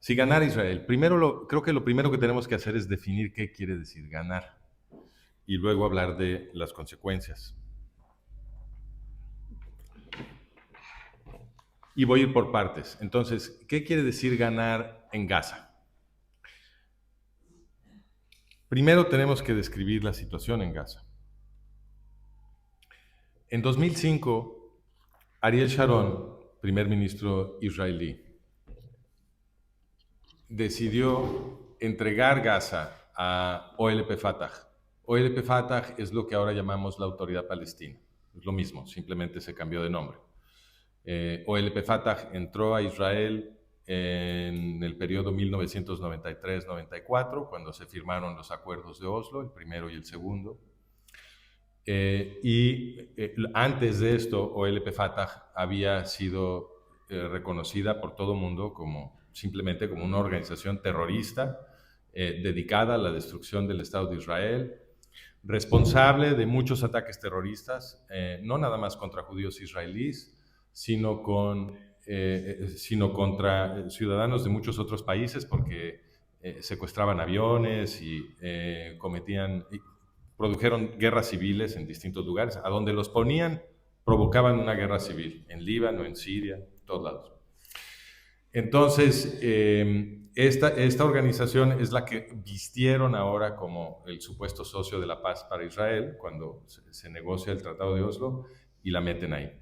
Si ganar Israel, creo que lo primero que tenemos que hacer es definir qué quiere decir ganar y luego hablar de las consecuencias. Y voy a ir por partes. Entonces, ¿qué quiere decir ganar en Gaza? Primero tenemos que describir la situación en Gaza. En 2005, Ariel Sharon, primer ministro israelí, decidió entregar Gaza a OLP Fatah. OLP Fatah es lo que ahora llamamos la Autoridad Palestina. Es lo mismo, simplemente se cambió de nombre. OLP Fatah entró a Israel en el periodo 1993-94, cuando se firmaron los acuerdos de Oslo, el primero y el segundo. Antes de esto, OLP Fatah había sido reconocida por todo el mundo simplemente como una organización terrorista dedicada a la destrucción del Estado de Israel, responsable de muchos ataques terroristas, no nada más contra judíos israelíes, sino contra ciudadanos de muchos otros países, porque secuestraban aviones y produjeron guerras civiles en distintos lugares. A donde los ponían, provocaban una guerra civil, en Líbano, en Siria, en todos lados. Entonces, esta organización es la que vistieron ahora como el supuesto socio de la paz para Israel, cuando se negocia el Tratado de Oslo, y la meten ahí.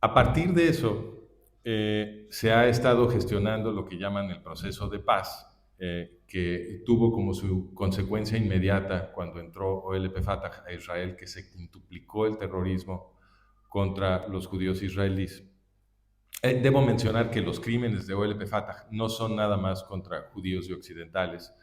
A partir de eso, se ha estado gestionando lo que llaman el proceso de paz, que tuvo como su consecuencia inmediata cuando entró OLP Fatah a Israel, que se quintuplicó el terrorismo contra los judíos israelíes. Debo mencionar que los crímenes de OLP Fatah no son nada más contra judíos y occidentales.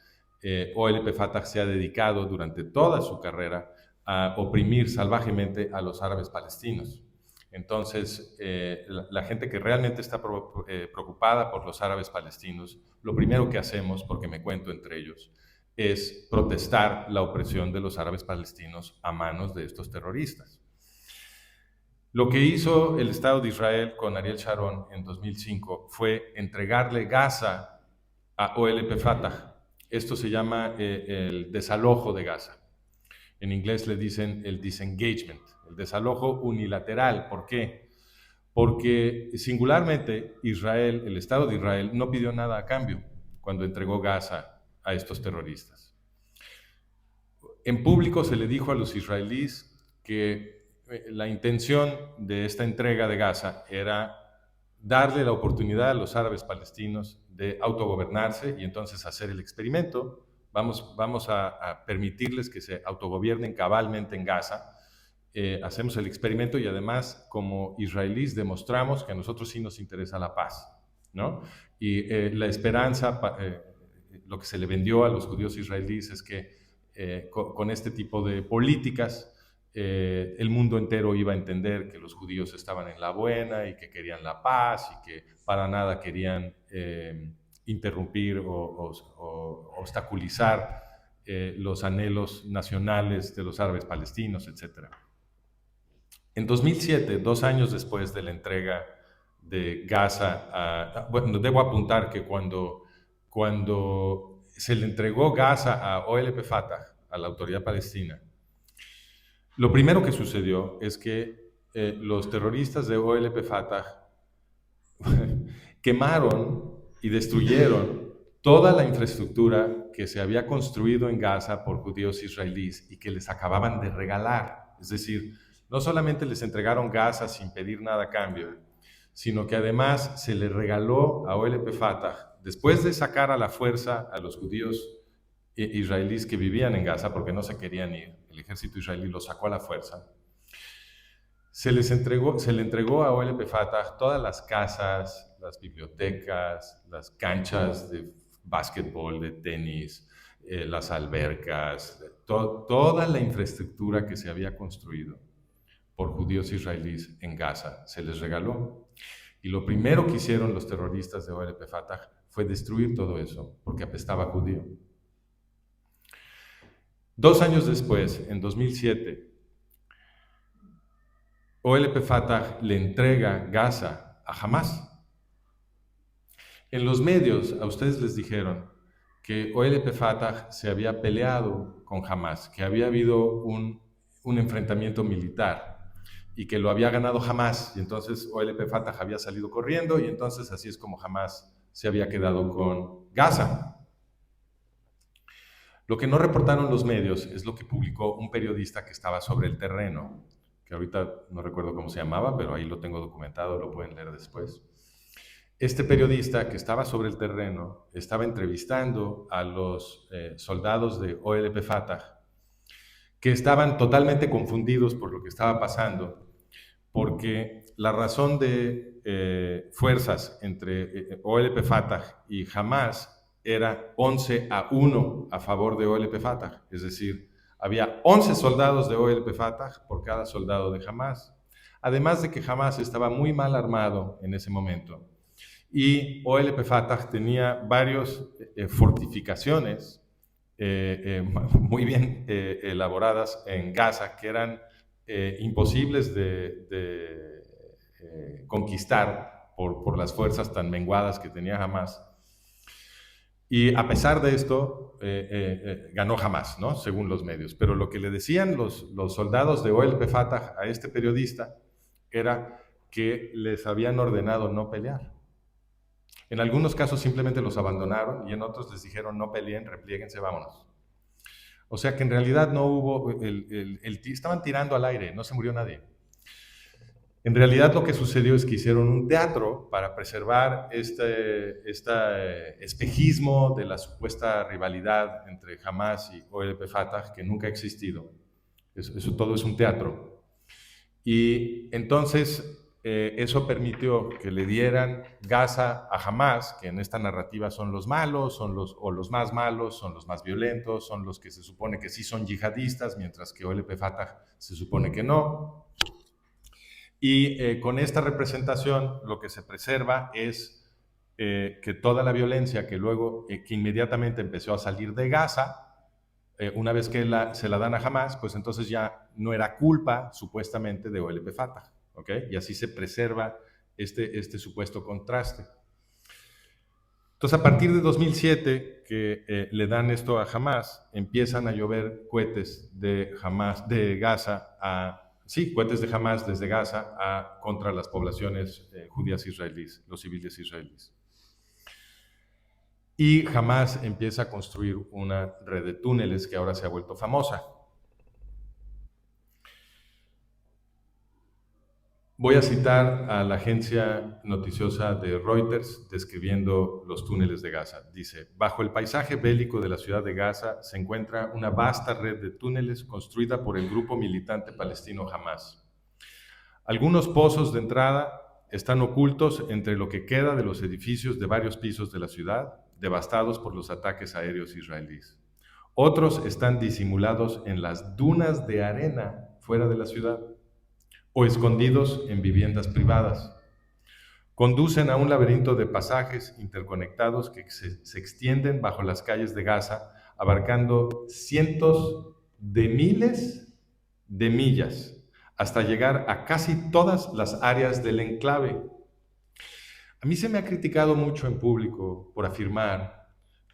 OLP Fatah se ha dedicado durante toda su carrera a oprimir salvajemente a los árabes palestinos. Entonces, la gente que realmente está preocupada por los árabes palestinos, lo primero que hacemos, porque me cuento entre ellos, es protestar la opresión de los árabes palestinos a manos de estos terroristas. Lo que hizo el Estado de Israel con Ariel Sharon en 2005 fue entregarle Gaza a OLP Fatah. Esto se llama el desalojo de Gaza. En inglés le dicen el disengagement, el desalojo unilateral. ¿Por qué? Porque singularmente Israel, el Estado de Israel, no pidió nada a cambio cuando entregó Gaza a estos terroristas. En público se le dijo a los israelíes que la intención de esta entrega de Gaza era darle la oportunidad a los árabes palestinos de autogobernarse y entonces hacer el experimento. Vamos a permitirles que se autogobiernen cabalmente en Gaza. Hacemos el experimento y además, como israelíes, demostramos que a nosotros sí nos interesa la paz, ¿no? Y la esperanza, lo que se le vendió a los judíos israelíes es que con este tipo de políticas, el mundo entero iba a entender que los judíos estaban en la buena y que querían la paz y que para nada querían interrumpir o obstaculizar los anhelos nacionales de los árabes palestinos, etc. En 2007, 2 años después de la entrega de Gaza, bueno, debo apuntar que cuando se le entregó Gaza a OLP Fatah, a la autoridad palestina, lo primero que sucedió es que los terroristas de OLP Fatah quemaron y destruyeron toda la infraestructura que se había construido en Gaza por judíos israelíes y que les acababan de regalar. Es decir, no solamente les entregaron Gaza sin pedir nada a cambio, sino que además se les regaló a OLP Fatah, después de sacar a la fuerza a los judíos israelíes que vivían en Gaza porque no se querían ir, el ejército israelí los sacó a la fuerza, se le entregó a OLP Fatah todas las casas, las bibliotecas, las canchas de básquetbol, de tenis, las albercas, toda la infraestructura que se había construido por judíos israelíes en Gaza se les regaló. Y lo primero que hicieron los terroristas de OLP Fatah fue destruir todo eso, porque apestaba a judío. 2 años después, en 2007, OLP Fatah le entrega Gaza a Hamas. En los medios a ustedes les dijeron que OLP Fatah se había peleado con Hamas, que había habido un enfrentamiento militar y que lo había ganado Hamas, y entonces OLP Fatah había salido corriendo, y entonces así es como Hamas se había quedado con Gaza. Lo que no reportaron los medios es lo que publicó un periodista que estaba sobre el terreno, que ahorita no recuerdo cómo se llamaba, pero ahí lo tengo documentado, lo pueden leer después. Este periodista que estaba sobre el terreno estaba entrevistando a los soldados de OLP Fatah, que estaban totalmente confundidos por lo que estaba pasando, porque la razón de fuerzas entre OLP Fatah y Hamas era 11-1 a favor de OLP Fatah, es decir, había 11 soldados de OLP Fatah por cada soldado de Hamas, además de que Hamas estaba muy mal armado en ese momento. Y OLP Fatah tenía varias fortificaciones muy bien elaboradas en Gaza, que eran imposibles de conquistar por las fuerzas tan menguadas que tenía Hamas. Y a pesar de esto, ganó Hamas, ¿no? Según los medios. Pero lo que le decían los soldados de OLP Fatah a este periodista era que les habían ordenado no pelear. En algunos casos simplemente los abandonaron y en otros les dijeron no peleen, replieguense, vámonos. O sea que en realidad no hubo, estaban tirando al aire, no se murió nadie. En realidad lo que sucedió es que hicieron un teatro para preservar este espejismo de la supuesta rivalidad entre Hamas y OLP Fatah, que nunca ha existido. Eso todo es un teatro. Y entonces eso permitió que le dieran Gaza a Hamas, que en esta narrativa son los malos, son los más malos, son los más violentos, son los que se supone que sí son yihadistas, mientras que OLP Fatah se supone que no. Y con esta representación lo que se preserva es que toda la violencia que luego, que inmediatamente empezó a salir de Gaza, una vez que se la dan a Hamas, pues entonces ya no era culpa supuestamente de OLP Fatah, ¿ok? Y así se preserva este supuesto contraste. Entonces, a partir de 2007, que le dan esto a Hamas, empiezan a llover cohetes de Gaza cohetes de Hamas desde Gaza contra las poblaciones judías israelíes, los civiles israelíes. Y Hamas empieza a construir una red de túneles que ahora se ha vuelto famosa. Voy a citar a la agencia noticiosa de Reuters describiendo los túneles de Gaza. Dice, bajo el paisaje bélico de la ciudad de Gaza se encuentra una vasta red de túneles construida por el grupo militante palestino Hamas. Algunos pozos de entrada están ocultos entre lo que queda de los edificios de varios pisos de la ciudad, devastados por los ataques aéreos israelíes. Otros están disimulados en las dunas de arena fuera de la ciudad o escondidos en viviendas privadas. Conducen a un laberinto de pasajes interconectados que se extienden bajo las calles de Gaza, abarcando cientos de miles de millas, hasta llegar a casi todas las áreas del enclave. A mí se me ha criticado mucho en público por afirmar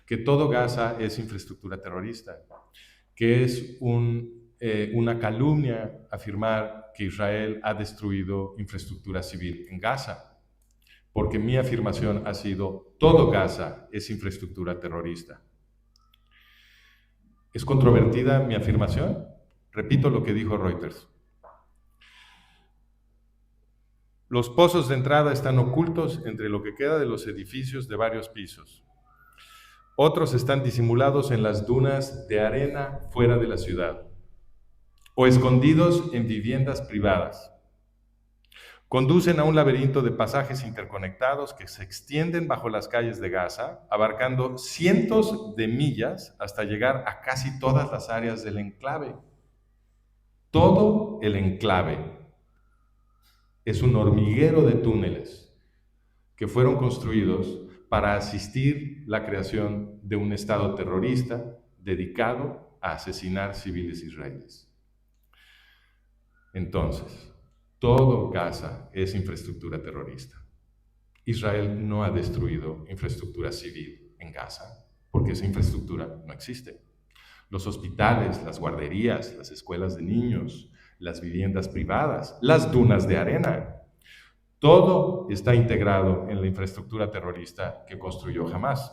que todo Gaza es infraestructura terrorista, que es una calumnia afirmar que Israel ha destruido infraestructura civil en Gaza, porque mi afirmación ha sido todo Gaza es infraestructura terrorista. ¿Es controvertida mi afirmación? Repito lo que dijo Reuters. Los pozos de entrada están ocultos entre lo que queda de los edificios de varios pisos. Otros están disimulados en las dunas de arena fuera de la ciudad o escondidos en viviendas privadas. Conducen a un laberinto de pasajes interconectados que se extienden bajo las calles de Gaza, abarcando cientos de millas hasta llegar a casi todas las áreas del enclave. Todo el enclave es un hormiguero de túneles que fueron construidos para asistir la creación de un Estado terrorista dedicado a asesinar civiles israelíes. Entonces, todo Gaza es infraestructura terrorista. Israel no ha destruido infraestructura civil en Gaza, porque esa infraestructura no existe. Los hospitales, las guarderías, las escuelas de niños, las viviendas privadas, las dunas de arena, todo está integrado en la infraestructura terrorista que construyó Hamás.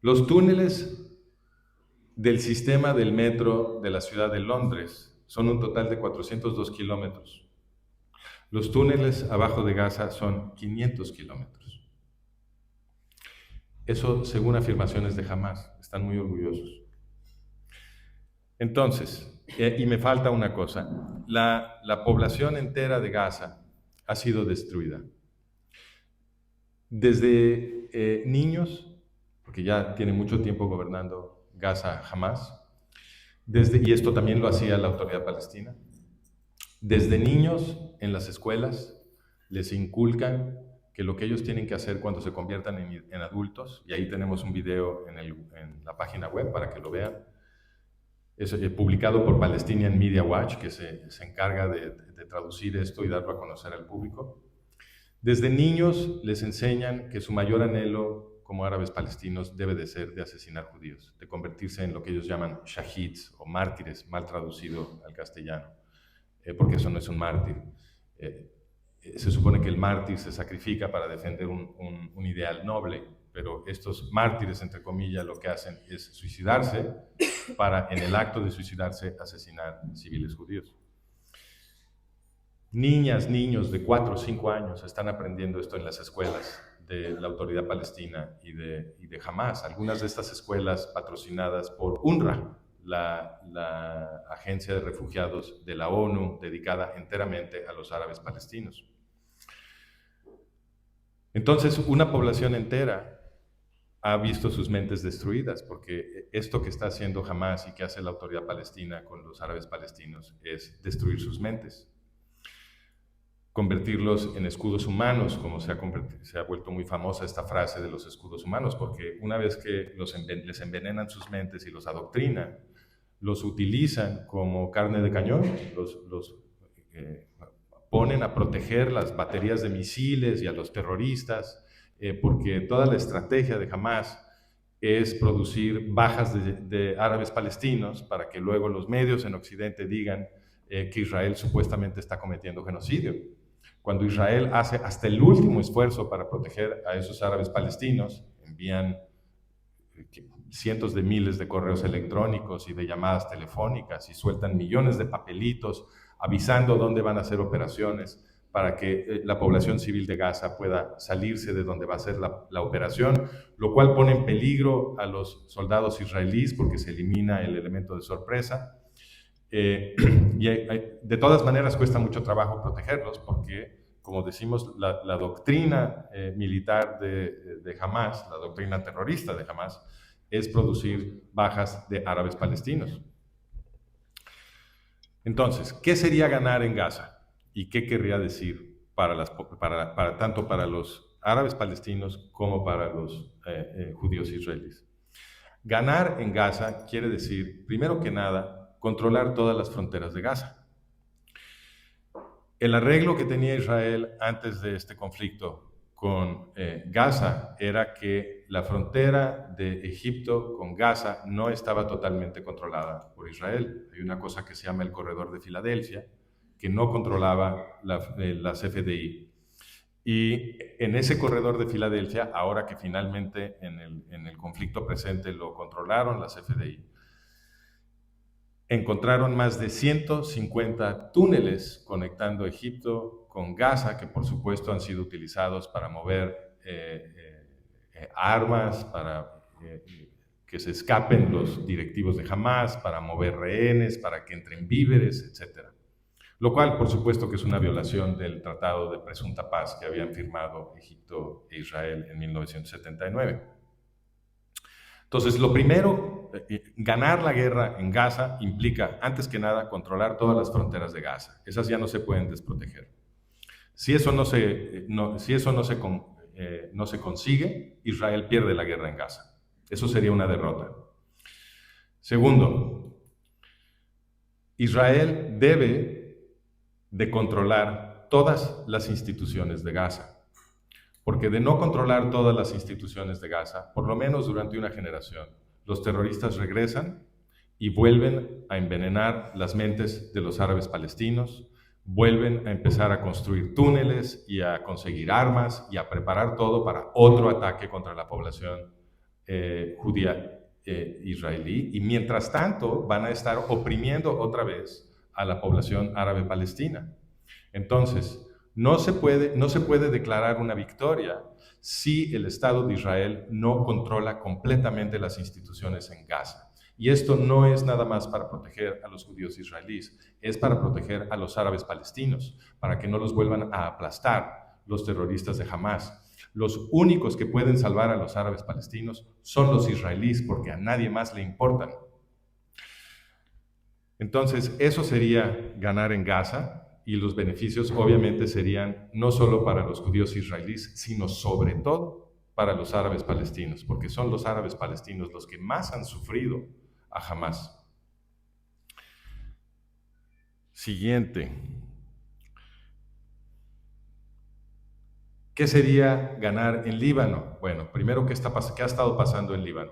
Los túneles del sistema del metro de la ciudad de Londres son un total de 402 kilómetros. Los túneles abajo de Gaza son 500 kilómetros. Eso según afirmaciones de Hamás. Están muy orgullosos. Entonces, y me falta una cosa, la población entera de Gaza ha sido destruida. Desde niños, porque ya tiene mucho tiempo gobernando Gaza Hamás, y esto también lo hacía la autoridad palestina, desde niños en las escuelas les inculcan que lo que ellos tienen que hacer cuando se conviertan en adultos, y ahí tenemos un video en la página web para que lo vean, es publicado por Palestinian Media Watch, que se encarga de traducir esto y darlo a conocer al público. Desde niños les enseñan que su mayor anhelo como árabes palestinos debe de ser de asesinar judíos, de convertirse en lo que ellos llaman shahids o mártires, mal traducido al castellano, porque eso no es un mártir. Se supone que el mártir se sacrifica para defender un ideal noble, pero estos mártires, entre comillas, lo que hacen es suicidarse para, en el acto de suicidarse, asesinar civiles judíos. Niñas, niños de 4 o 5 años están aprendiendo esto en las escuelas de la autoridad palestina y de Hamás. Algunas de estas escuelas patrocinadas por UNRWA, la agencia de refugiados de la ONU dedicada enteramente a los árabes palestinos. Entonces, una población entera ha visto sus mentes destruidas, porque esto que está haciendo Hamás y que hace la autoridad palestina con los árabes palestinos es destruir sus mentes, convertirlos en escudos humanos, como se ha vuelto muy famosa esta frase de los escudos humanos, porque una vez que les envenenan sus mentes y los adoctrinan, los utilizan como carne de cañón, los ponen a proteger las baterías de misiles y a los terroristas, porque toda la estrategia de Hamás es producir bajas de árabes palestinos para que luego los medios en Occidente digan que Israel supuestamente está cometiendo genocidio. Cuando Israel hace hasta el último esfuerzo para proteger a esos árabes palestinos, envían cientos de miles de correos electrónicos y de llamadas telefónicas y sueltan millones de papelitos avisando dónde van a hacer operaciones para que la población civil de Gaza pueda salirse de donde va a ser la operación, lo cual pone en peligro a los soldados israelíes porque se elimina el elemento de sorpresa. De todas maneras cuesta mucho trabajo protegerlos porque, como decimos, la doctrina militar de Hamás, la doctrina terrorista de Hamás, es producir bajas de árabes palestinos. Entonces, ¿qué sería ganar en Gaza? ¿Y qué querría decir tanto para los árabes palestinos como para los judíos israelíes? Ganar en Gaza quiere decir, primero que nada, controlar todas las fronteras de Gaza. El arreglo que tenía Israel antes de este conflicto con Gaza era que la frontera de Egipto con Gaza no estaba totalmente controlada por Israel. Hay una cosa que se llama el Corredor de Filadelfia, que no controlaba la CFDI. Y en ese Corredor de Filadelfia, ahora que finalmente en el conflicto presente lo controlaron la CFDI, encontraron más de 150 túneles conectando Egipto con Gaza, que por supuesto han sido utilizados para mover armas, para que se escapen los directivos de Hamás, para mover rehenes, para que entren víveres, etc. Lo cual, por supuesto, que es una violación del Tratado de Presunta Paz que habían firmado Egipto e Israel en 1979. Entonces, lo primero, ganar la guerra en Gaza implica, antes que nada, controlar todas las fronteras de Gaza. Esas ya no se pueden desproteger. Si eso no se consigue, Israel pierde la guerra en Gaza. Eso sería una derrota. Segundo, Israel debe de controlar controlar todas las instituciones de Gaza. Porque de no controlar todas las instituciones de Gaza, por lo menos durante una generación, los terroristas regresan y vuelven a envenenar las mentes de los árabes palestinos, vuelven a empezar a construir túneles y a conseguir armas y a preparar todo para otro ataque contra la población judía israelí. Y mientras tanto van a estar oprimiendo otra vez a la población árabe palestina. Entonces, no se puede declarar una victoria si el Estado de Israel no controla completamente las instituciones en Gaza. Y esto no es nada más para proteger a los judíos israelíes, es para proteger a los árabes palestinos, para que no los vuelvan a aplastar los terroristas de Hamás. Los únicos que pueden salvar a los árabes palestinos son los israelíes, porque a nadie más le importan. Entonces, eso sería ganar en Gaza. Y los beneficios obviamente serían no solo para los judíos israelíes, sino sobre todo para los árabes palestinos, porque son los árabes palestinos los que más han sufrido a Hamás. Siguiente. ¿Qué sería ganar en Líbano? Bueno, primero, ¿qué ha estado pasando en Líbano?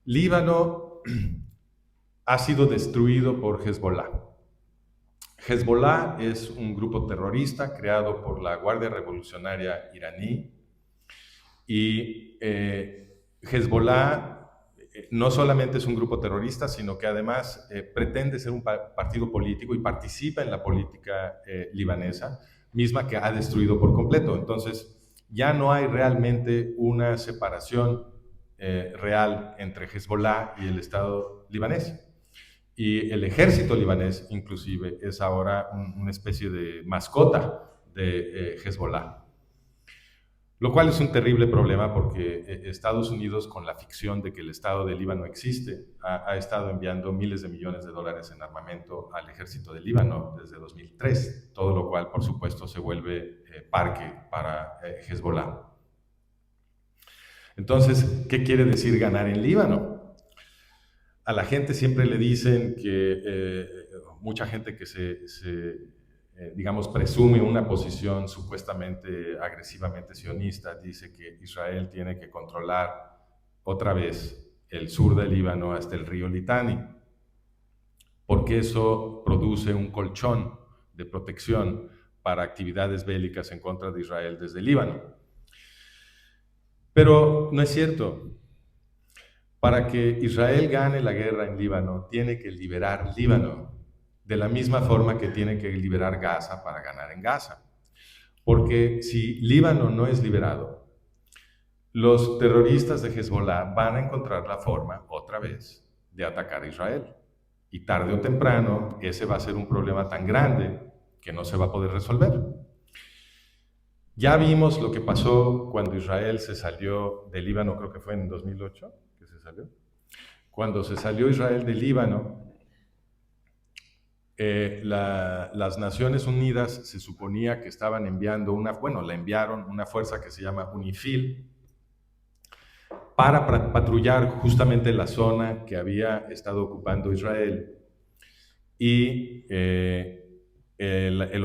Líbano ha sido destruido por Hezbollah. Hezbollah es un grupo terrorista creado por la Guardia Revolucionaria iraní y Hezbollah no solamente es un grupo terrorista, sino que además pretende ser un partido político y participa en la política libanesa, misma que ha destruido por completo. Entonces, ya no hay realmente una separación real entre Hezbollah y el Estado libanés. Y el ejército libanés, inclusive, es ahora una especie de mascota de Hezbollah. Lo cual es un terrible problema porque Estados Unidos, con la ficción de que el Estado de Líbano existe, ha estado enviando miles de millones de dólares en armamento al ejército de Líbano desde 2003, todo lo cual, por supuesto, se vuelve parque para Hezbollah. Entonces, ¿qué quiere decir ganar en Líbano? A la gente siempre le dicen que mucha gente que digamos, presume una posición supuestamente agresivamente sionista, dice que Israel tiene que controlar otra vez el sur del Líbano hasta el río Litani, porque eso produce un colchón de protección para actividades bélicas en contra de Israel desde el Líbano. Pero no es cierto. Para que Israel gane la guerra en Líbano, tiene que liberar Líbano, de la misma forma que tiene que liberar Gaza para ganar en Gaza. Porque si Líbano no es liberado, los terroristas de Hezbollah van a encontrar la forma, otra vez, de atacar a Israel. Y tarde o temprano, ese va a ser un problema tan grande que no se va a poder resolver. Ya vimos lo que pasó cuando Israel se salió de Líbano, creo que fue en 2008, que se salió. Cuando se salió Israel de Líbano, las Naciones Unidas se suponía que estaban enviando le enviaron una fuerza que se llama UNIFIL para patrullar justamente la zona que había estado ocupando Israel. Y el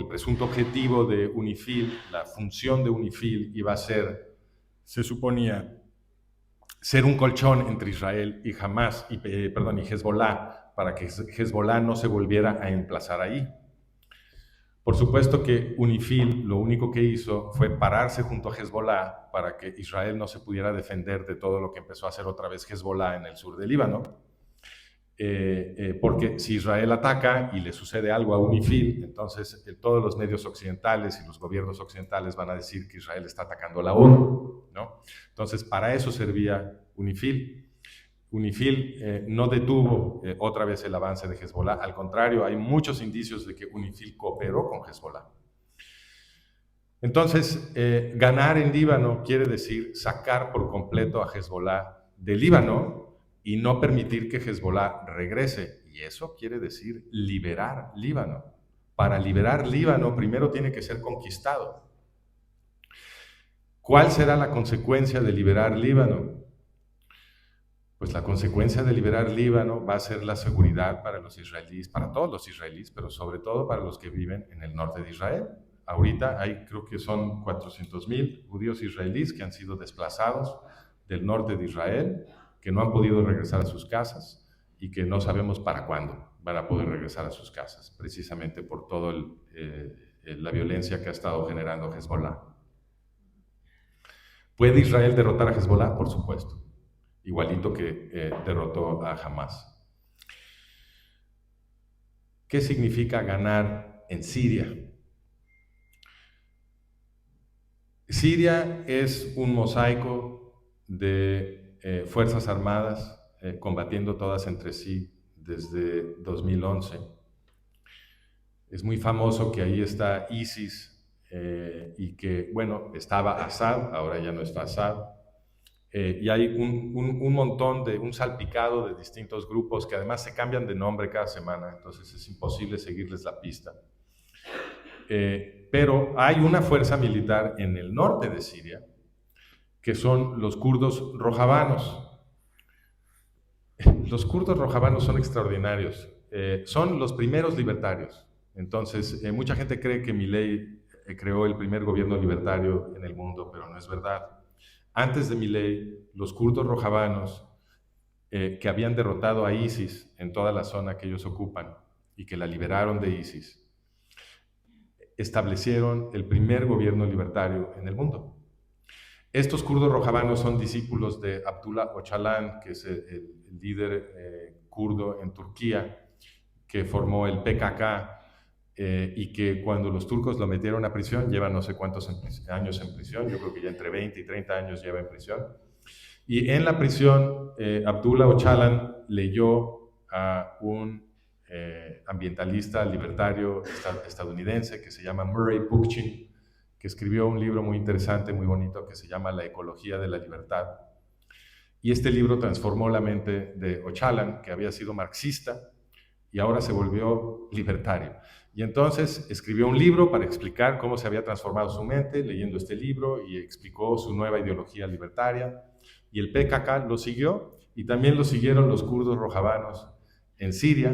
presunto objetivo de UNIFIL, la función de UNIFIL iba a ser, se suponía, ser un colchón entre Israel y Hamás, y Hezbollah, para que Hezbollah no se volviera a emplazar ahí. Por supuesto que UNIFIL lo único que hizo fue pararse junto a Hezbollah para que Israel no se pudiera defender de todo lo que empezó a hacer otra vez Hezbollah en el sur del Líbano. Porque si Israel ataca y le sucede algo a UNIFIL, entonces todos los medios occidentales y los gobiernos occidentales van a decir que Israel está atacando a la ONU, ¿no? Entonces, para eso servía UNIFIL. UNIFIL no detuvo otra vez el avance de Hezbollah, al contrario, hay muchos indicios de que UNIFIL cooperó con Hezbollah. Entonces, ganar en Líbano quiere decir sacar por completo a Hezbollah de Líbano y no permitir que Hezbollah regrese. Y eso quiere decir liberar Líbano. Para liberar Líbano, primero tiene que ser conquistado. ¿Cuál será la consecuencia de liberar Líbano? pues la consecuencia de liberar Líbano va a ser la seguridad para los israelíes, para todos los israelíes, pero sobre todo para los que viven en el norte de Israel. Ahorita hay, creo que son 400,000 judíos israelíes que han sido desplazados del norte de Israel, que no han podido regresar a sus casas y que no sabemos para cuándo van a poder regresar a sus casas, precisamente por toda la violencia que ha estado generando Hezbollah. ¿Puede Israel derrotar a Hezbollah? Por supuesto, igualito que derrotó a Hamas. ¿Qué significa ganar en Siria? Siria es un mosaico de fuerzas armadas combatiendo todas entre sí desde 2011. Es muy famoso que ahí está ISIS y que, bueno, estaba Assad, ahora ya no está Assad. Y hay un montón un salpicado de distintos grupos que además se cambian de nombre cada semana, entonces es imposible seguirles la pista. Pero hay una fuerza militar en el norte de Siria, que son los kurdos rojabanos. Los kurdos rojabanos son extraordinarios, son los primeros libertarios. Entonces, mucha gente cree que Milei creó el primer gobierno libertario en el mundo, pero no es verdad. Antes de Milei, los kurdos rojabanos, que habían derrotado a ISIS en toda la zona que ellos ocupan y que la liberaron de ISIS, establecieron el primer gobierno libertario en el mundo. Estos kurdos rojabanos son discípulos de Abdullah Öcalan, que es el líder kurdo en Turquía, que formó el PKK y que cuando los turcos lo metieron a prisión, lleva no sé cuántos años en prisión, yo creo que ya entre 20 y 30 años lleva en prisión. Y en la prisión, Abdullah Öcalan leyó a un ambientalista libertario estadounidense que se llama Murray Bookchin, que escribió un libro muy interesante, muy bonito, que se llama La ecología de la libertad. Y este libro transformó la mente de Öcalan, que había sido marxista, y ahora se volvió libertario. Y entonces escribió un libro para explicar cómo se había transformado su mente, leyendo este libro, y explicó su nueva ideología libertaria. Y el PKK lo siguió, y también lo siguieron los kurdos rojabanos en Siria,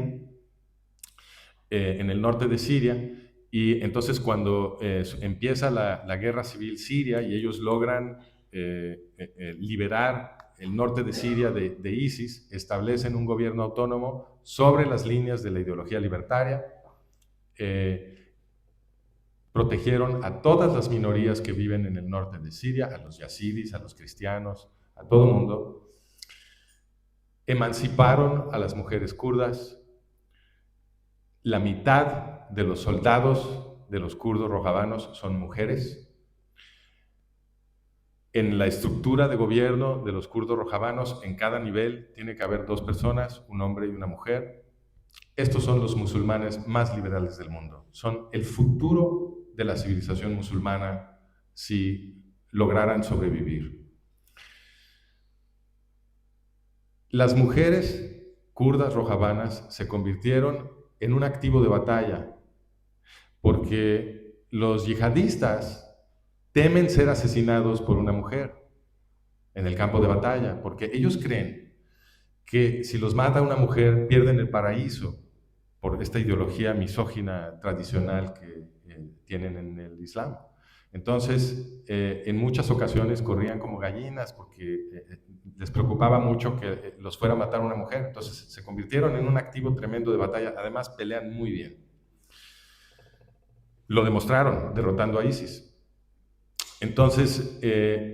en el norte de Siria. Y entonces cuando empieza la guerra civil siria y ellos logran liberar el norte de Siria de ISIS, establecen un gobierno autónomo sobre las líneas de la ideología libertaria, protegieron a todas las minorías que viven en el norte de Siria, a los yazidis, a los cristianos, a todo el mundo, emanciparon a las mujeres kurdas. La mitad de los soldados de los kurdos rojabanos son mujeres. En la estructura de gobierno de los kurdos rojabanos, en cada nivel tiene que haber 2 personas, un hombre y una mujer. Estos son los musulmanes más liberales del mundo. Son el futuro de la civilización musulmana si lograran sobrevivir. Las mujeres kurdas rojabanas se convirtieron en un activo de batalla porque los yihadistas temen ser asesinados por una mujer en el campo de batalla, porque ellos creen que si los mata una mujer pierden el paraíso por esta ideología misógina tradicional que tienen en el Islam. Entonces, en muchas ocasiones corrían como gallinas porque les preocupaba mucho que los fuera a matar una mujer. Entonces, se convirtieron en un activo tremendo de batalla. Además, pelean muy bien. Lo demostraron derrotando a ISIS. Entonces,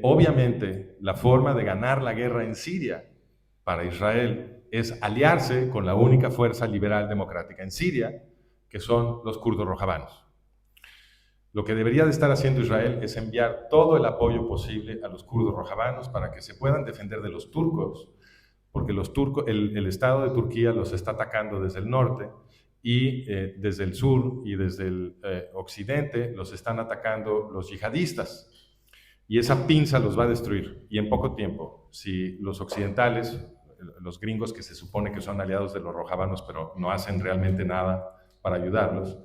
obviamente, la forma de ganar la guerra en Siria para Israel es aliarse con la única fuerza liberal democrática en Siria, que son los kurdos rojabanos. Lo que debería de estar haciendo Israel es enviar todo el apoyo posible a los kurdos rojabanos para que se puedan defender de los turcos, porque los turcos, el Estado de Turquía los está atacando desde el norte y desde el sur y desde el occidente los están atacando los yihadistas. Y esa pinza los va a destruir, y en poco tiempo, si los occidentales, los gringos que se supone que son aliados de los rojabanos, pero no hacen realmente nada para ayudarlos,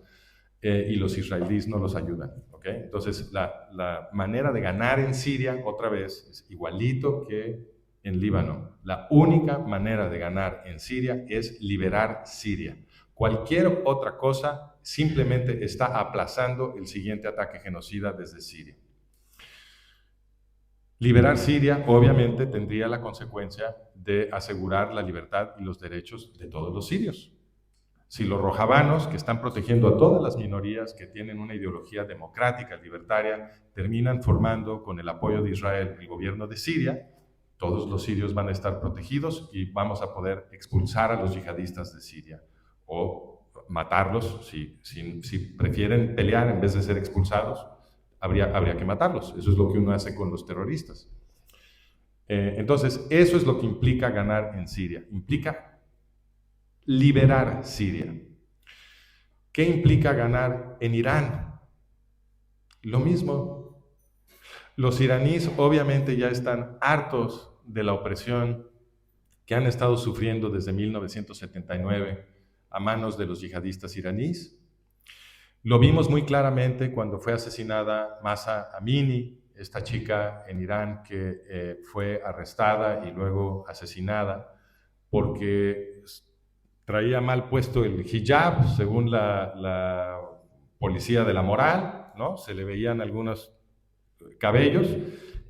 y los israelíes no los ayudan. ¿Okay? Entonces, la manera de ganar en Siria, otra vez, es igualito que en Líbano. La única manera de ganar en Siria es liberar Siria. Cualquier otra cosa simplemente está aplazando el siguiente ataque genocida desde Siria. Liberar Siria obviamente tendría la consecuencia de asegurar la libertad y los derechos de todos los sirios. Si los rojabanos, que están protegiendo a todas las minorías que tienen una ideología democrática, libertaria, terminan formando con el apoyo de Israel el gobierno de Siria, todos los sirios van a estar protegidos y vamos a poder expulsar a los yihadistas de Siria o matarlos si prefieren pelear en vez de ser expulsados. Habría que matarlos. Eso es lo que uno hace con los terroristas. Entonces, eso es lo que implica ganar en Siria. Implica liberar Siria. ¿Qué implica ganar en Irán? Lo mismo. Los iraníes obviamente ya están hartos de la opresión que han estado sufriendo desde 1979 a manos de los yihadistas iraníes. Lo vimos muy claramente cuando fue asesinada Mahsa Amini, esta chica en Irán que fue arrestada y luego asesinada porque traía mal puesto el hijab, según la policía de la moral, ¿no? Se le veían algunos cabellos,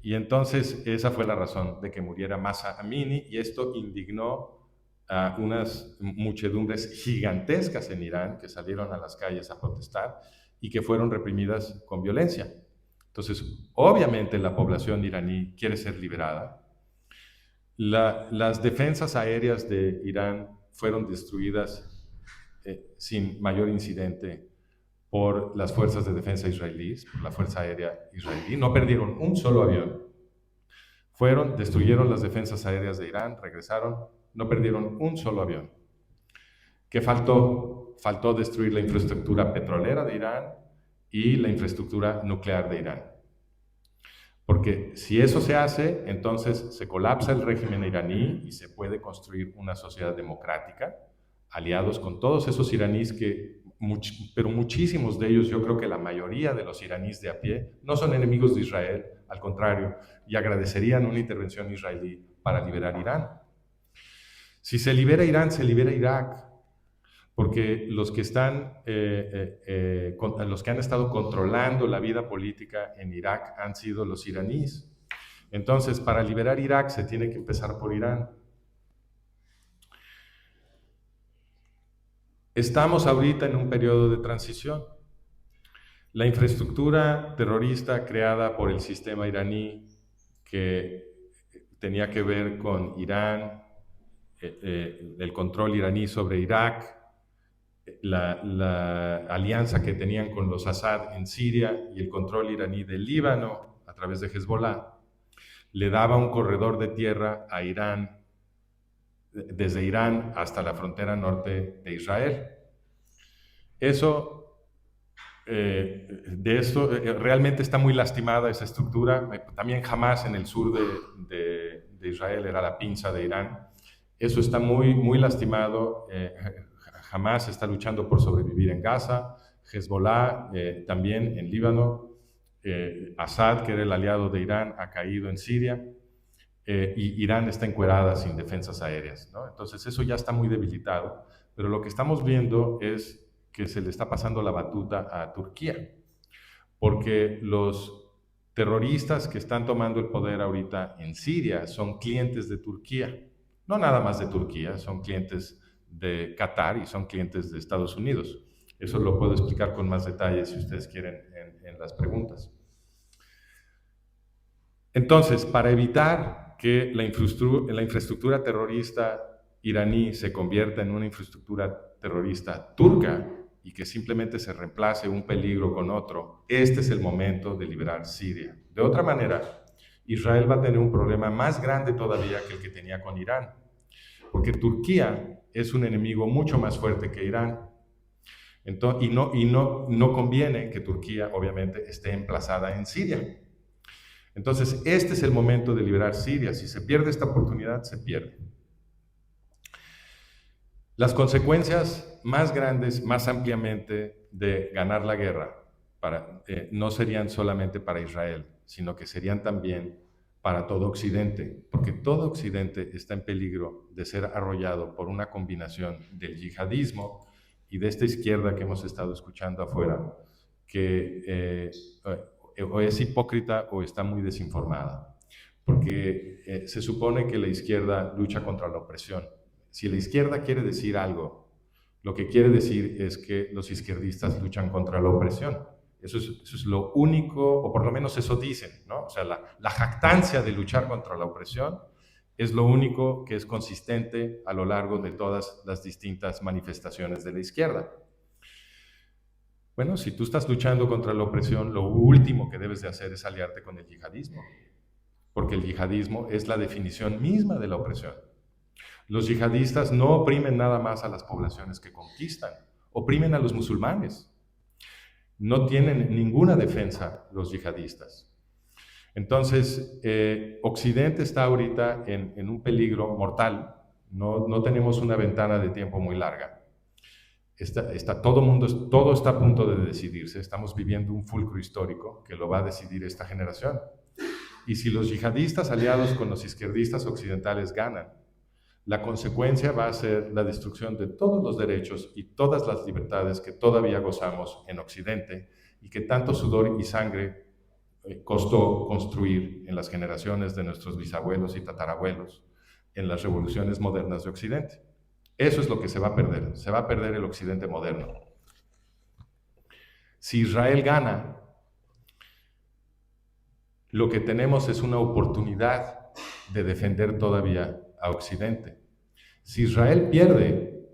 y entonces esa fue la razón de que muriera Mahsa Amini, y esto indignó a unas muchedumbres gigantescas en Irán que salieron a las calles a protestar y que fueron reprimidas con violencia. Entonces, obviamente la población iraní quiere ser liberada. Las defensas aéreas de Irán fueron destruidas sin mayor incidente por las fuerzas de defensa israelíes, por la Fuerza Aérea Israelí. No perdieron un solo avión. Destruyeron las defensas aéreas de Irán, regresaron, no perdieron un solo avión. ¿Qué faltó? Faltó destruir la infraestructura petrolera de Irán y la infraestructura nuclear de Irán. Porque si eso se hace, entonces se colapsa el régimen iraní y se puede construir una sociedad democrática, aliados con todos esos iraníes pero muchísimos de ellos, yo creo que la mayoría de los iraníes de a pie, no son enemigos de Israel, al contrario, y agradecerían una intervención israelí para liberar Irán. Si se libera Irán, se libera Irak, porque los que han estado controlando la vida política en Irak han sido los iraníes. Entonces, para liberar Irak se tiene que empezar por Irán. Estamos ahorita en un periodo de transición. La infraestructura terrorista creada por el sistema iraní, que tenía que ver con Irán, el control iraní sobre Irak, la alianza que tenían con los Assad en Siria y el control iraní del Líbano a través de Hezbollah, le daba un corredor de tierra a Irán, desde Irán hasta la frontera norte de Israel. Realmente está muy lastimada esa estructura. También Hamas en el sur de Israel era la pinza de Irán. Eso está muy, muy lastimado. Hamas está luchando por sobrevivir en Gaza, Hezbollah también en Líbano, Assad, que era el aliado de Irán, ha caído en Siria, y Irán está encuerada sin defensas aéreas, ¿no? Entonces eso ya está muy debilitado, pero lo que estamos viendo es que se le está pasando la batuta a Turquía, porque los terroristas que están tomando el poder ahorita en Siria son clientes de Turquía, no nada más de Turquía, son clientes de Qatar y son clientes de Estados Unidos. Eso lo puedo explicar con más detalle si ustedes quieren en las preguntas. Entonces, para evitar que la infraestructura terrorista iraní se convierta en una infraestructura terrorista turca y que simplemente se reemplace un peligro con otro, este es el momento de liberar Siria. De otra manera, Israel va a tener un problema más grande todavía que el que tenía con Irán, porque Turquía es un enemigo mucho más fuerte que Irán. Entonces, no conviene que Turquía, obviamente, esté emplazada en Siria. Entonces, este es el momento de liberar Siria. Si se pierde esta oportunidad, se pierde. Las consecuencias más grandes, más ampliamente, de ganar la guerra no serían solamente para Israel, sino que serían también para todo Occidente, porque todo Occidente está en peligro de ser arrollado por una combinación del yihadismo y de esta izquierda que hemos estado escuchando afuera, que o es hipócrita o está muy desinformada, porque se supone que la izquierda lucha contra la opresión. Si la izquierda quiere decir algo, lo que quiere decir es que los izquierdistas luchan contra la opresión. Eso es lo único, o por lo menos eso dicen, ¿no? O sea, la jactancia de luchar contra la opresión es lo único que es consistente a lo largo de todas las distintas manifestaciones de la izquierda. Bueno, si tú estás luchando contra la opresión, lo último que debes de hacer es aliarte con el yihadismo, porque el yihadismo es la definición misma de la opresión. Los yihadistas no oprimen nada más a las poblaciones que conquistan, oprimen a los musulmanes. No tienen ninguna defensa los yihadistas. Entonces, Occidente está ahorita en un peligro mortal. No tenemos una ventana de tiempo muy larga. Todo está a punto de decidirse. Estamos viviendo un fulcro histórico que lo va a decidir esta generación. Y si los yihadistas aliados con los izquierdistas occidentales ganan, la consecuencia va a ser la destrucción de todos los derechos y todas las libertades que todavía gozamos en Occidente y que tanto sudor y sangre costó construir en las generaciones de nuestros bisabuelos y tatarabuelos en las revoluciones modernas de Occidente. Eso es lo que se va a perder el Occidente moderno. Si Israel gana, lo que tenemos es una oportunidad de defender todavía a Occidente. Si Israel pierde,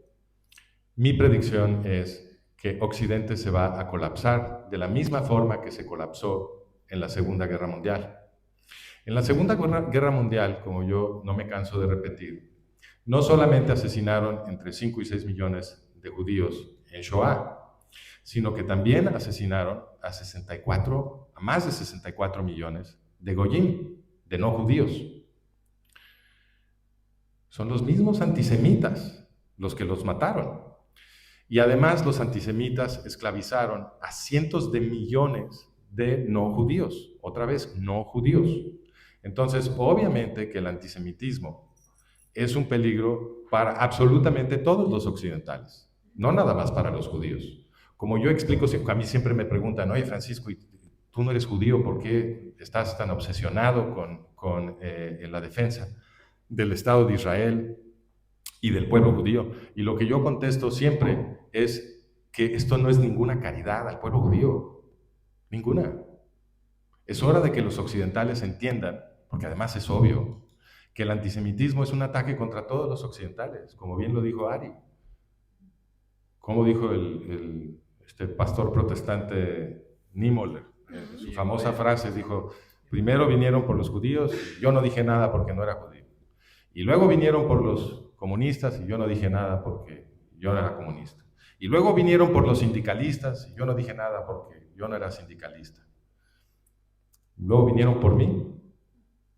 mi predicción es que Occidente se va a colapsar de la misma forma que se colapsó en la Segunda Guerra Mundial. En la Segunda Guerra Mundial, como yo no me canso de repetir, no solamente asesinaron entre 5 y 6 millones de judíos en Shoah, sino que también asesinaron a más de 64 millones de goyim, de no judíos. Son los mismos antisemitas los que los mataron. Y además los antisemitas esclavizaron a cientos de millones de no judíos, otra vez, no judíos. Entonces, obviamente que el antisemitismo es un peligro para absolutamente todos los occidentales, no nada más para los judíos. Como yo explico, a mí siempre me preguntan, oye Francisco, tú no eres judío, ¿por qué estás tan obsesionado con la defensa del Estado de Israel y del pueblo judío? Y lo que yo contesto siempre es que esto no es ninguna caridad al pueblo judío, ninguna. Es hora de que los occidentales entiendan, porque además es obvio, que el antisemitismo es un ataque contra todos los occidentales, como bien lo dijo Ari. Como dijo este pastor protestante Niemöller, en su famosa frase, dijo, primero vinieron por los judíos, yo no dije nada porque no era judío. Y luego vinieron por los comunistas y yo no dije nada porque yo no era comunista. Y luego vinieron por los sindicalistas y yo no dije nada porque yo no era sindicalista. Luego vinieron por mí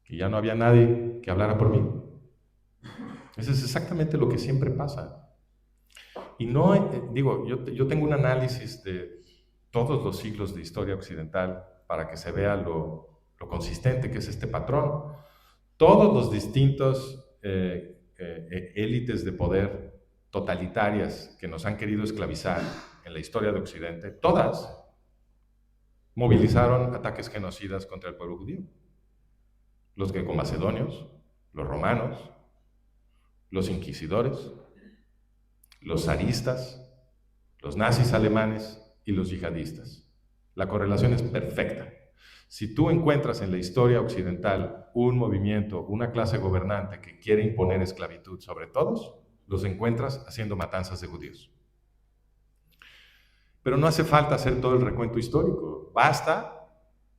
y ya no había nadie que hablara por mí. Eso es exactamente lo que siempre pasa. Y no, yo tengo un análisis de todos los siglos de historia occidental para que se vea lo consistente que es este patrón. Todos los distintos élites de poder totalitarias que nos han querido esclavizar en la historia de Occidente, todas movilizaron ataques genocidas contra el pueblo judío. Los greco-macedonios, los romanos, los inquisidores, los zaristas, los nazis alemanes y los yihadistas. La correlación es perfecta. Si tú encuentras en la historia occidental un movimiento, una clase gobernante que quiere imponer esclavitud sobre todos, los encuentras haciendo matanzas de judíos. Pero no hace falta hacer todo el recuento histórico. Basta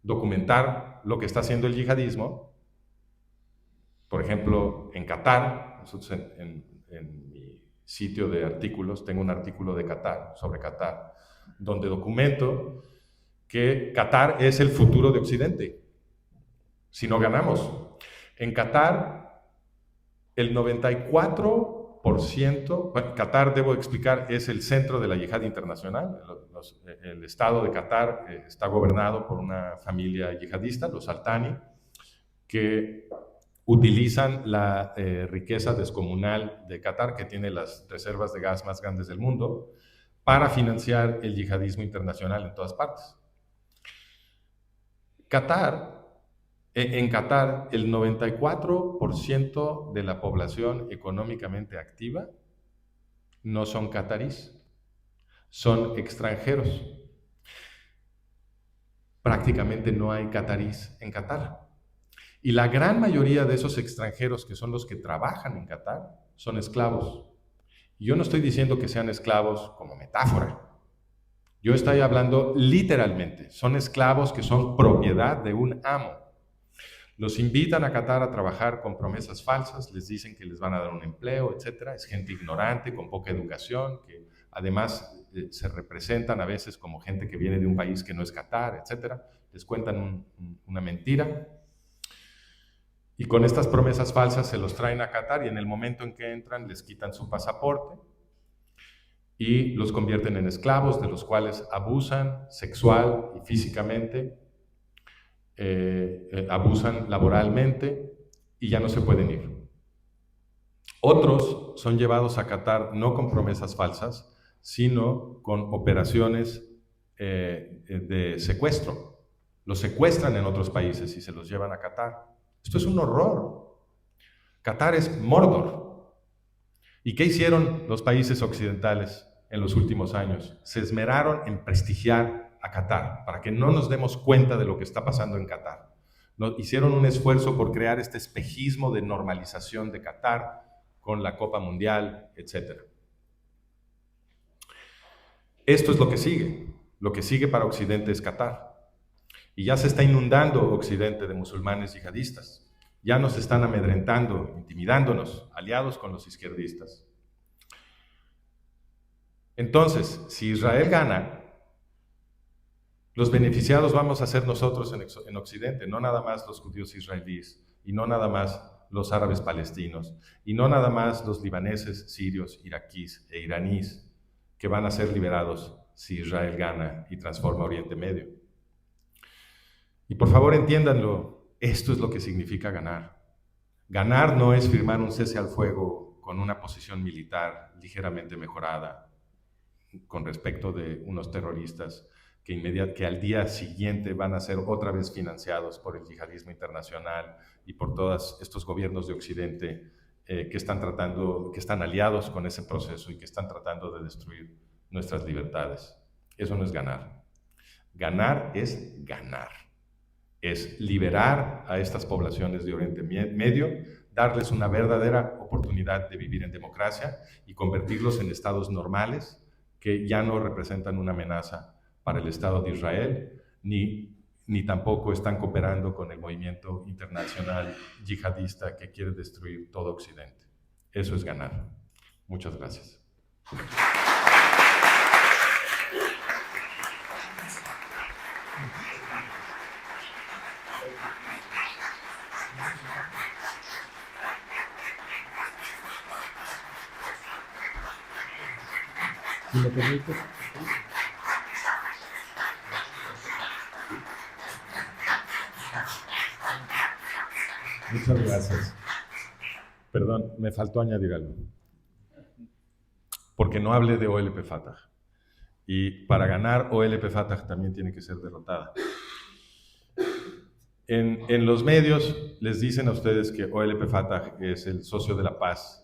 documentar lo que está haciendo el yihadismo. Por ejemplo, en Qatar, nosotros en mi sitio de artículos, tengo un artículo de Qatar, sobre Qatar, donde documento que Qatar es el futuro de Occidente, si no ganamos. En Qatar, el 94%, bueno, Qatar, debo explicar, es el centro de la yihad internacional. El estado de Qatar está gobernado por una familia yihadista, los Al Thani, que utilizan la riqueza descomunal de Qatar, que tiene las reservas de gas más grandes del mundo, para financiar el yihadismo internacional en todas partes. En Qatar, el 94% de la población económicamente activa no son catarís, son extranjeros. Prácticamente no hay catarís en Qatar. Y la gran mayoría de esos extranjeros, que son los que trabajan en Qatar, son esclavos. Y yo no estoy diciendo que sean esclavos como metáfora. Yo estoy hablando literalmente. Son esclavos que son propiedad de un amo. Los invitan a Qatar a trabajar con promesas falsas, les dicen que les van a dar un empleo, etc. Es gente ignorante, con poca educación, que además se representan a veces como gente que viene de un país que no es Qatar, etc. Les cuentan una mentira. Y con estas promesas falsas se los traen a Qatar y en el momento en que entran les quitan su pasaporte y los convierten en esclavos, de los cuales abusan sexual y físicamente, abusan laboralmente y ya no se pueden ir. Otros son llevados a Qatar no con promesas falsas, sino con operaciones de secuestro. Los secuestran en otros países y se los llevan a Qatar. Esto es un horror. Qatar es Mordor. ¿Y qué hicieron los países occidentales en los últimos años? Se esmeraron en prestigiar a Qatar, para que no nos demos cuenta de lo que está pasando en Qatar. Hicieron un esfuerzo por crear este espejismo de normalización de Qatar con la Copa Mundial, etc. Esto es lo que sigue. Lo que sigue para Occidente es Qatar. Y ya se está inundando Occidente de musulmanes yihadistas. Ya nos están amedrentando, intimidándonos, aliados con los izquierdistas. Entonces, si Israel gana, los beneficiados vamos a ser nosotros en Occidente, no nada más los judíos israelíes, y no nada más los árabes palestinos, y no nada más los libaneses, sirios, iraquíes e iraníes, que van a ser liberados si Israel gana y transforma Oriente Medio. Y por favor entiéndanlo, esto es lo que significa ganar. Ganar no es firmar un cese al fuego con una posición militar ligeramente mejorada con respecto de unos terroristas que al día siguiente van a ser otra vez financiados por el yihadismo internacional y por todos estos gobiernos de Occidente que están aliados con ese proceso y que están tratando de destruir nuestras libertades. Eso no es ganar. Ganar es ganar. Es liberar a estas poblaciones de Oriente Medio, darles una verdadera oportunidad de vivir en democracia y convertirlos en estados normales que ya no representan una amenaza para el Estado de Israel, ni tampoco están cooperando con el movimiento internacional yihadista que quiere destruir todo Occidente. Eso es ganar. Muchas gracias. Si me permite. Muchas gracias. Perdón, me faltó añadir algo. Porque no hablé de OLP Fatah. Y para ganar, OLP Fatah también tiene que ser derrotada. En los medios les dicen a ustedes que OLP Fatah es el socio de la paz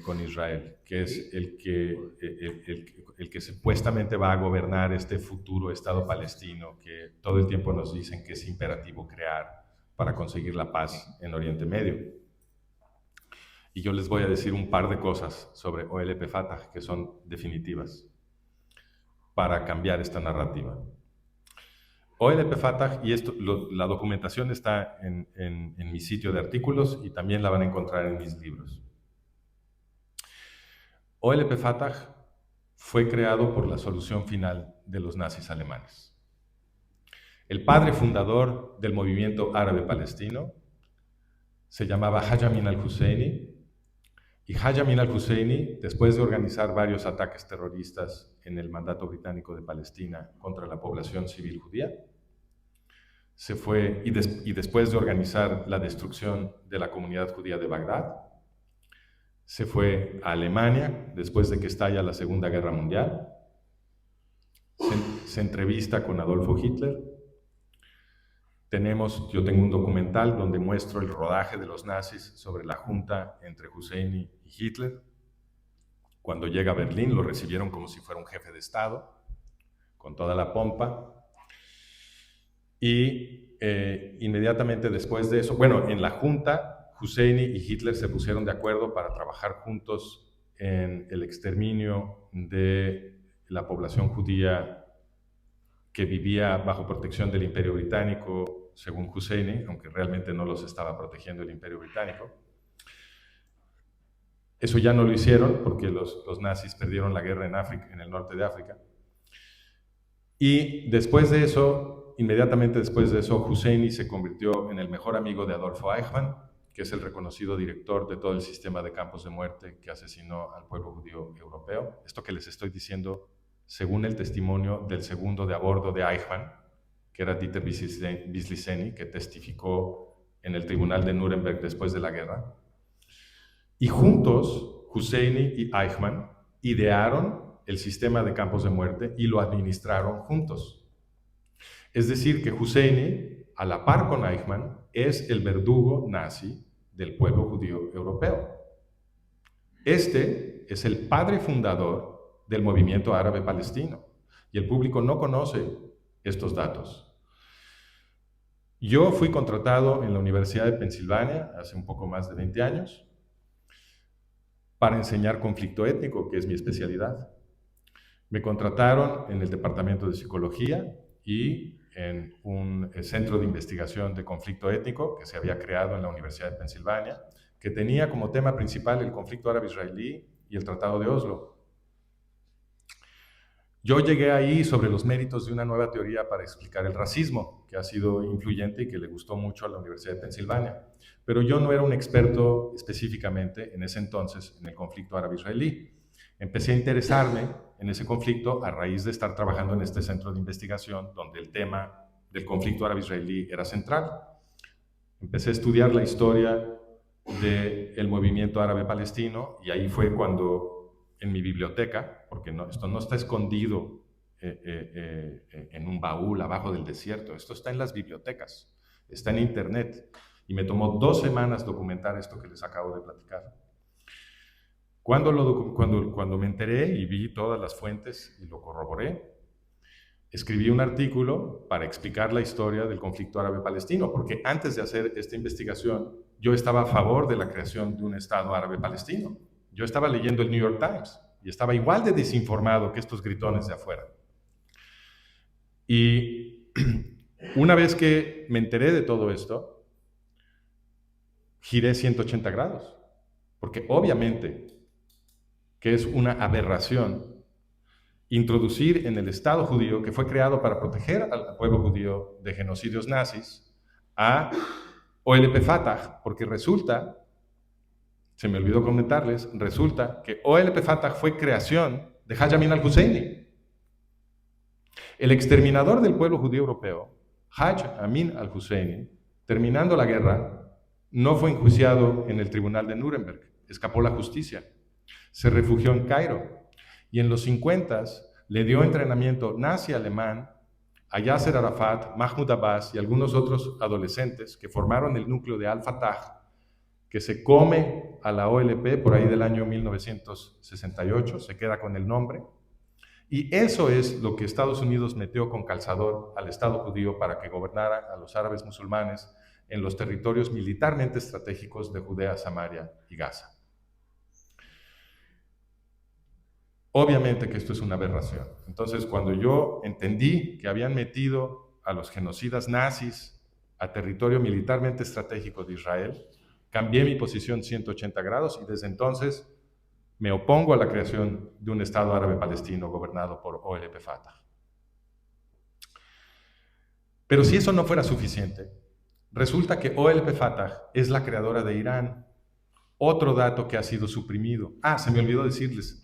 con Israel, que es el que supuestamente va a gobernar este futuro Estado palestino que todo el tiempo nos dicen que es imperativo crear para conseguir la paz en Oriente Medio. Y yo les voy a decir un par de cosas sobre OLP Fatah que son definitivas para cambiar esta narrativa. OLP Fatah, y la documentación está en mi sitio de artículos y también la van a encontrar en mis libros. OLP Fatah fue creado por la solución final de los nazis alemanes. El padre fundador del movimiento árabe palestino se llamaba Haj Amin al-Husseini, y Haj Amin al-Husseini, después de organizar varios ataques terroristas en el mandato británico de Palestina contra la población civil judía, se fue, y después de organizar la destrucción de la comunidad judía de Bagdad, se fue a Alemania después de que estalla la Segunda Guerra Mundial, se entrevista con Adolfo Hitler. Yo tengo un documental donde muestro el rodaje de los nazis sobre la junta entre Husseini y Hitler. Cuando llega a Berlín lo recibieron como si fuera un jefe de Estado, con toda la pompa. Y inmediatamente después de eso, bueno, en la junta, Husseini y Hitler se pusieron de acuerdo para trabajar juntos en el exterminio de la población judía que vivía bajo protección del Imperio Británico, según Husseini, aunque realmente no los estaba protegiendo el Imperio Británico. Eso ya no lo hicieron porque los nazis perdieron la guerra en África, en el norte de África. Y después de eso, inmediatamente después de eso, Husseini se convirtió en el mejor amigo de Adolfo Eichmann, que es el reconocido director de todo el sistema de campos de muerte que asesinó al pueblo judío europeo. Esto que les estoy diciendo, según el testimonio del segundo de a bordo de Eichmann, que era Dieter Wislicenny, que testificó en el tribunal de Nuremberg después de la guerra. Y juntos, Husseini y Eichmann idearon el sistema de campos de muerte y lo administraron juntos. Es decir, que Husseini, a la par con Eichmann, es el verdugo nazi del pueblo judío europeo. Este es el padre fundador del movimiento árabe palestino y el público no conoce estos datos. Yo fui contratado en la Universidad de Pensilvania hace un poco más de 20 años para enseñar conflicto étnico, que es mi especialidad. Me contrataron en el Departamento de Psicología y en un centro de investigación de conflicto étnico que se había creado en la Universidad de Pensilvania, que tenía como tema principal el conflicto árabe-israelí y el Tratado de Oslo. Yo llegué ahí sobre los méritos de una nueva teoría para explicar el racismo, que ha sido influyente y que le gustó mucho a la Universidad de Pensilvania. Pero yo no era un experto específicamente en ese entonces en el conflicto árabe-israelí. Empecé a interesarme en ese conflicto a raíz de estar trabajando en este centro de investigación donde el tema del conflicto árabe-israelí era central. Empecé a estudiar la historia del movimiento árabe-palestino y ahí fue cuando en mi biblioteca, porque esto no está escondido en un baúl abajo del desierto, esto está en las bibliotecas, está en internet, y me tomó 2 semanas documentar esto que les acabo de platicar. Cuando me enteré y vi todas las fuentes y lo corroboré, escribí un artículo para explicar la historia del conflicto árabe-palestino, porque antes de hacer esta investigación, yo estaba a favor de la creación de un Estado árabe-palestino. Yo estaba leyendo el New York Times y estaba igual de desinformado que estos gritones de afuera. Y una vez que me enteré de todo esto, giré 180 grados, porque obviamente que es una aberración introducir en el Estado judío, que fue creado para proteger al pueblo judío de genocidios nazis, a OLP Fatah, porque resulta, se me olvidó comentarles, resulta que OLP Fatah fue creación de Haj Amin al-Husseini. El exterminador del pueblo judío europeo, Haj Amin al-Husseini, terminando la guerra, no fue enjuiciado en el tribunal de Nuremberg, escapó la justicia, se refugió en Cairo y en los 50s le dio entrenamiento nazi-alemán a Yasser Arafat, Mahmoud Abbas y algunos otros adolescentes que formaron el núcleo de Al-Fatah, que se come a la OLP por ahí del año 1968, se queda con el nombre. Y eso es lo que Estados Unidos metió con calzador al Estado judío para que gobernara a los árabes musulmanes en los territorios militarmente estratégicos de Judea, Samaria y Gaza. Obviamente que esto es una aberración. Entonces, cuando yo entendí que habían metido a los genocidas nazis a territorio militarmente estratégico de Israel, cambié mi posición 180 grados y desde entonces me opongo a la creación de un Estado árabe palestino gobernado por OLP Fatah. Pero si eso no fuera suficiente, resulta que OLP Fatah es la creadora de Irán. Otro dato que ha sido suprimido. Se me olvidó decirles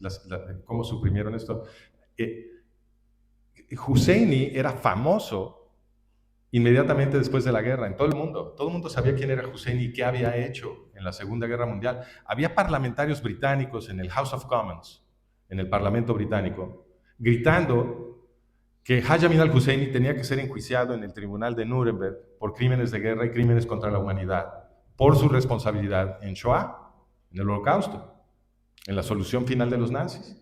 cómo suprimieron esto. Husseini era famoso inmediatamente después de la guerra, en todo el mundo. Todo el mundo sabía quién era Hussein y qué había hecho en la Segunda Guerra Mundial. Había parlamentarios británicos en el House of Commons, en el Parlamento británico, gritando que Haj Amin al-Husseini tenía que ser enjuiciado en el Tribunal de Nuremberg por crímenes de guerra y crímenes contra la humanidad, por su responsabilidad en Shoah, en el Holocausto, en la solución final de los nazis.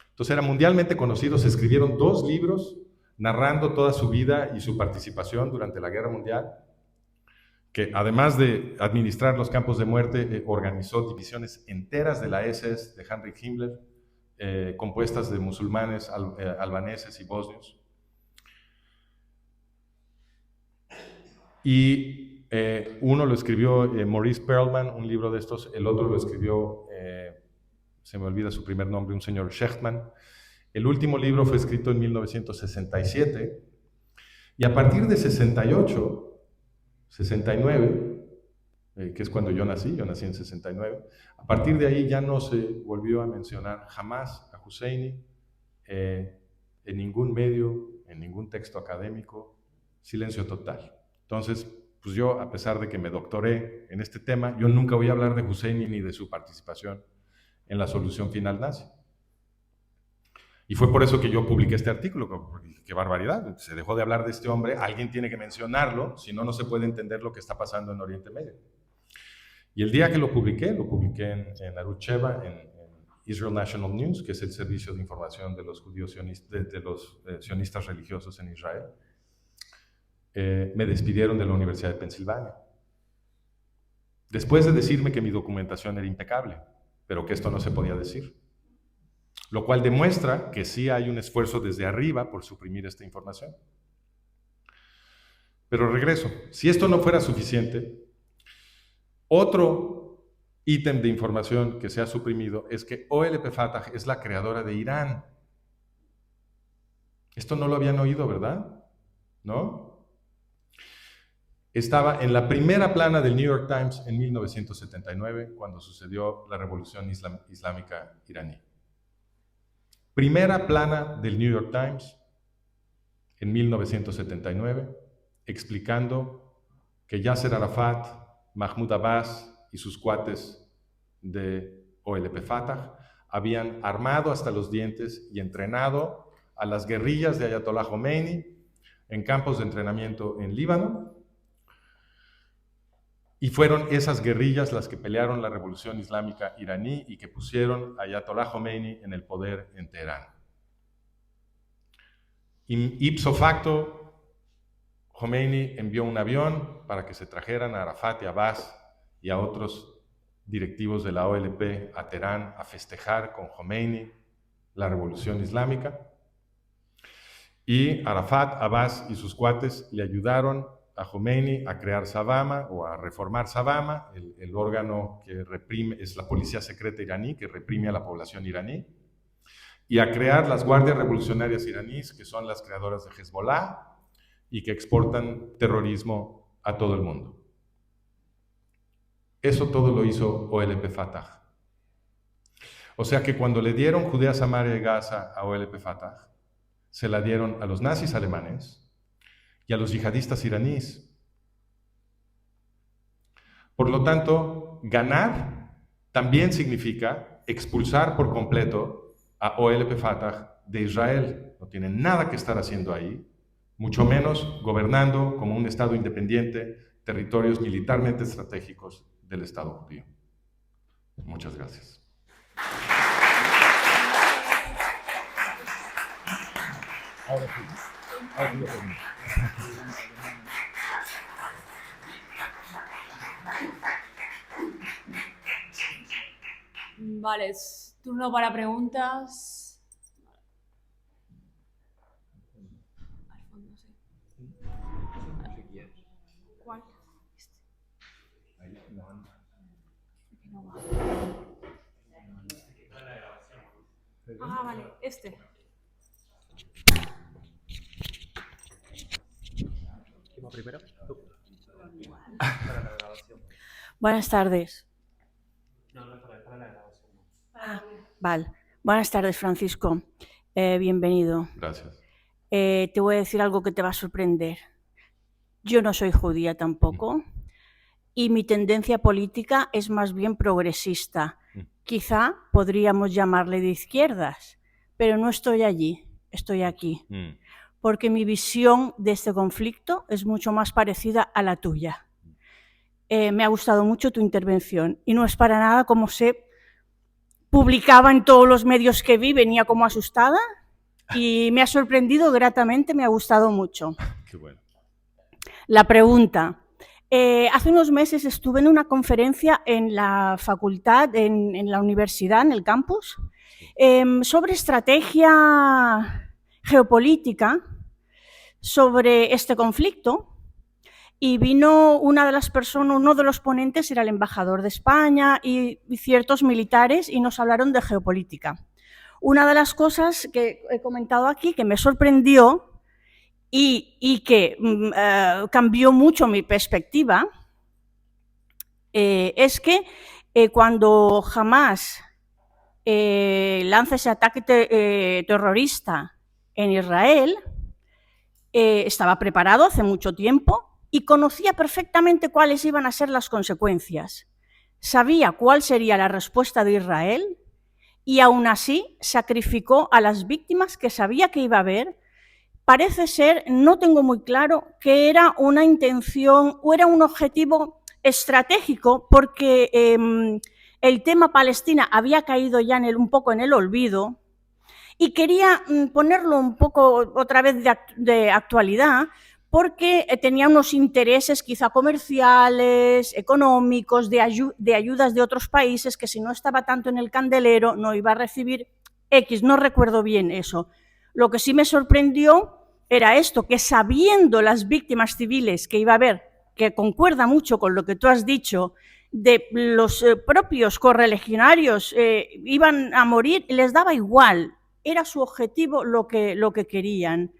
Entonces era mundialmente conocido, se escribieron 2 libros narrando toda su vida y su participación durante la Guerra Mundial, que además de administrar los campos de muerte, organizó divisiones enteras de la SS de Heinrich Himmler, compuestas de musulmanes, albaneses y bosnios. Y uno lo escribió Maurice Perelman, un libro de estos, el otro lo escribió, se me olvida su primer nombre, un señor Shechtman. El último libro fue escrito en 1967, y a partir de 68, 69, que es cuando yo nací en 69, a partir de ahí ya no se volvió a mencionar jamás a Husseini en ningún medio, en ningún texto académico, silencio total. Entonces, pues yo, a pesar de que me doctoré en este tema, yo nunca voy a hablar de Husseini ni de su participación en la solución final nazi. Y fue por eso que yo publiqué este artículo. ¡Qué barbaridad! Se dejó de hablar de este hombre, alguien tiene que mencionarlo, si no, no se puede entender lo que está pasando en Oriente Medio. Y el día que lo publiqué en Arutz Sheva, en Israel National News, que es el servicio de información de los judíos sionistas religiosos en Israel. Me despidieron de la Universidad de Pensilvania, después de decirme que mi documentación era impecable, pero que esto no se podía decir. Lo cual demuestra que sí hay un esfuerzo desde arriba por suprimir esta información. Pero regreso, si esto no fuera suficiente, otro ítem de información que se ha suprimido es que OLP Fatah es la creadora de Irán. Esto no lo habían oído, ¿verdad? ¿No? Estaba en la primera plana del New York Times en 1979, cuando sucedió la revolución islámica iraní. Primera plana del New York Times en 1979, explicando que Yasser Arafat, Mahmoud Abbas y sus cuates de OLP Fatah habían armado hasta los dientes y entrenado a las guerrillas de Ayatollah Khomeini en campos de entrenamiento en Líbano, y fueron esas guerrillas las que pelearon la revolución islámica iraní y que pusieron a Ayatollah Khomeini en el poder en Teherán. Ipso facto, Khomeini envió un avión para que se trajeran a Arafat y Abbas y a otros directivos de la OLP a Teherán a festejar con Khomeini la revolución islámica. Y Arafat, Abbas y sus cuates le ayudaron a Khomeini a crear Savama o a reformar Savama, el órgano que reprime, es la policía secreta iraní que reprime a la población iraní, y a crear las guardias revolucionarias iraníes, que son las creadoras de Hezbollah y que exportan terrorismo a todo el mundo. Eso todo lo hizo OLP Fatah. O sea que cuando le dieron Judea, Samaria y Gaza a OLP Fatah, se la dieron a los nazis alemanes y a los yihadistas iraníes. Por lo tanto, ganar también significa expulsar por completo a OLP Fatah de Israel. No tienen nada que estar haciendo ahí, mucho menos gobernando como un Estado independiente territorios militarmente estratégicos del Estado judío. Muchas gracias. Vale, turno para preguntas. Al fondo, sí. ¿Cuál? Este. No va. Ah, vale, este. Primero. Buenas tardes. Vale. Buenas tardes, Francisco. Bienvenido. Gracias. Te voy a decir algo que te va a sorprender. Yo no soy judía tampoco y mi tendencia política es más bien progresista. Quizá podríamos llamarle de izquierdas, pero no estoy allí, estoy aquí. Porque mi visión de este conflicto es mucho más parecida a la tuya. Me ha gustado mucho tu intervención y no es para nada como se publicaba en todos los medios que vi, venía como asustada y me ha sorprendido gratamente, me ha gustado mucho. Qué bueno. La pregunta. Hace unos meses estuve en una conferencia en la facultad, en la universidad, en el campus, sobre estrategia geopolítica sobre este conflicto. Y vino una de las personas, uno de los ponentes era el embajador de España y ciertos militares y nos hablaron de geopolítica. Una de las cosas que he comentado aquí que me sorprendió y que cambió mucho mi perspectiva es que cuando Hamás lanza ese ataque terrorista en Israel, estaba preparado hace mucho tiempo y conocía perfectamente cuáles iban a ser las consecuencias. Sabía cuál sería la respuesta de Israel y aún así sacrificó a las víctimas que sabía que iba a haber. Parece ser, no tengo muy claro, que era una intención o era un objetivo estratégico porque el tema Palestina había caído ya un poco en el olvido y quería ponerlo un poco otra vez de actualidad porque tenía unos intereses quizá comerciales, económicos, de ayudas de otros países que si no estaba tanto en el candelero no iba a recibir X, no recuerdo bien eso. Lo que sí me sorprendió era esto, que sabiendo las víctimas civiles que iba a haber, que concuerda mucho con lo que tú has dicho, de los propios correligionarios iban a morir, les daba igual, era su objetivo lo que querían.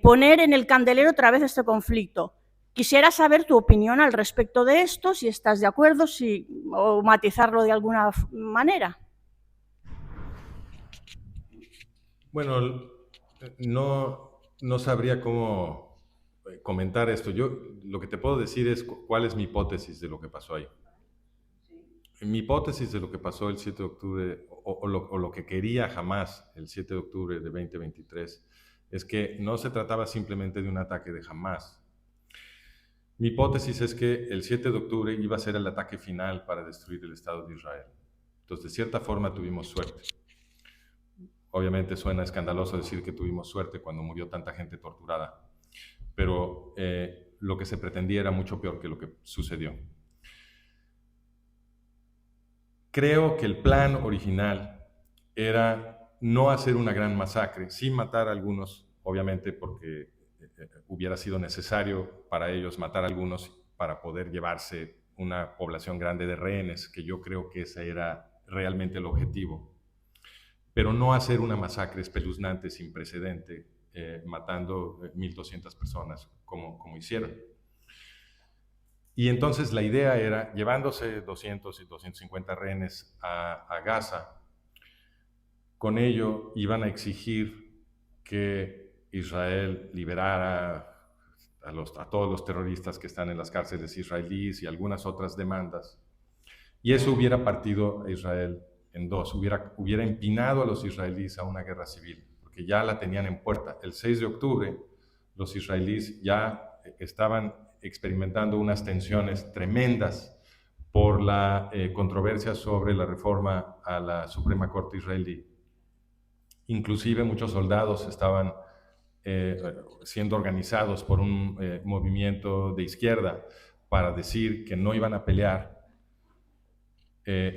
Poner en el candelero otra vez este conflicto. Quisiera saber tu opinión al respecto de esto, si estás de acuerdo, o matizarlo de alguna manera. Bueno, no sabría cómo comentar esto. Yo lo que te puedo decir es cuál es mi hipótesis de lo que pasó ahí. Mi hipótesis de lo que pasó el 7 de octubre, o lo que quería Hamás el 7 de octubre de 2023, es que no se trataba simplemente de un ataque de Hamás. Mi hipótesis es que el 7 de octubre iba a ser el ataque final para destruir el Estado de Israel. Entonces, de cierta forma, tuvimos suerte. Obviamente suena escandaloso decir que tuvimos suerte cuando murió tanta gente torturada, pero lo que se pretendía era mucho peor que lo que sucedió. Creo que el plan original era no hacer una gran masacre, sí matar a algunos, obviamente porque hubiera sido necesario para ellos matar a algunos para poder llevarse una población grande de rehenes, que yo creo que ese era realmente el objetivo. Pero no hacer una masacre espeluznante sin precedente, matando 1.200 personas como hicieron. Y entonces la idea era, llevándose 200 y 250 rehenes a Gaza, con ello iban a exigir que Israel liberara a todos los terroristas que están en las cárceles israelíes y algunas otras demandas. Y eso hubiera partido a Israel en dos, hubiera empinado a los israelíes a una guerra civil, porque ya la tenían en puerta. El 6 de octubre los israelíes ya estaban experimentando unas tensiones tremendas por la controversia sobre la reforma a la Suprema Corte israelí. Inclusive muchos soldados estaban siendo organizados por un movimiento de izquierda para decir que no iban a pelear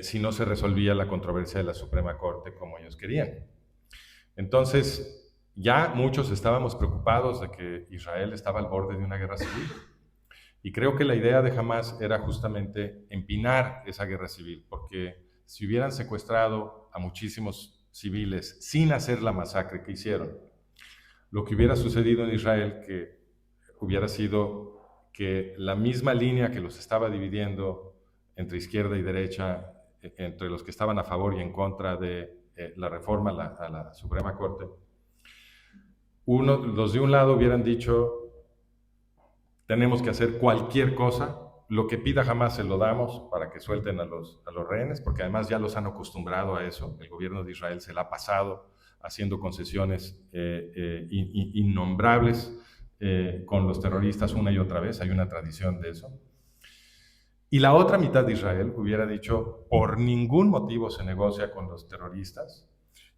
si no se resolvía la controversia de la Suprema Corte como ellos querían. Entonces, ya muchos estábamos preocupados de que Israel estaba al borde de una guerra civil. Y creo que la idea de Hamás era justamente empinar esa guerra civil, porque si hubieran secuestrado a muchísimos civiles sin hacer la masacre que hicieron, lo que hubiera sucedido en Israel que hubiera sido que la misma línea que los estaba dividiendo entre izquierda y derecha, entre los que estaban a favor y en contra de la reforma a la Suprema Corte, los de un lado hubieran dicho tenemos que hacer cualquier cosa. Lo que pida Hamás se lo damos para que suelten a los rehenes, porque además ya los han acostumbrado a eso. El gobierno de Israel se la ha pasado haciendo concesiones innombrables con los terroristas una y otra vez. Hay una tradición de eso. Y la otra mitad de Israel hubiera dicho, por ningún motivo se negocia con los terroristas.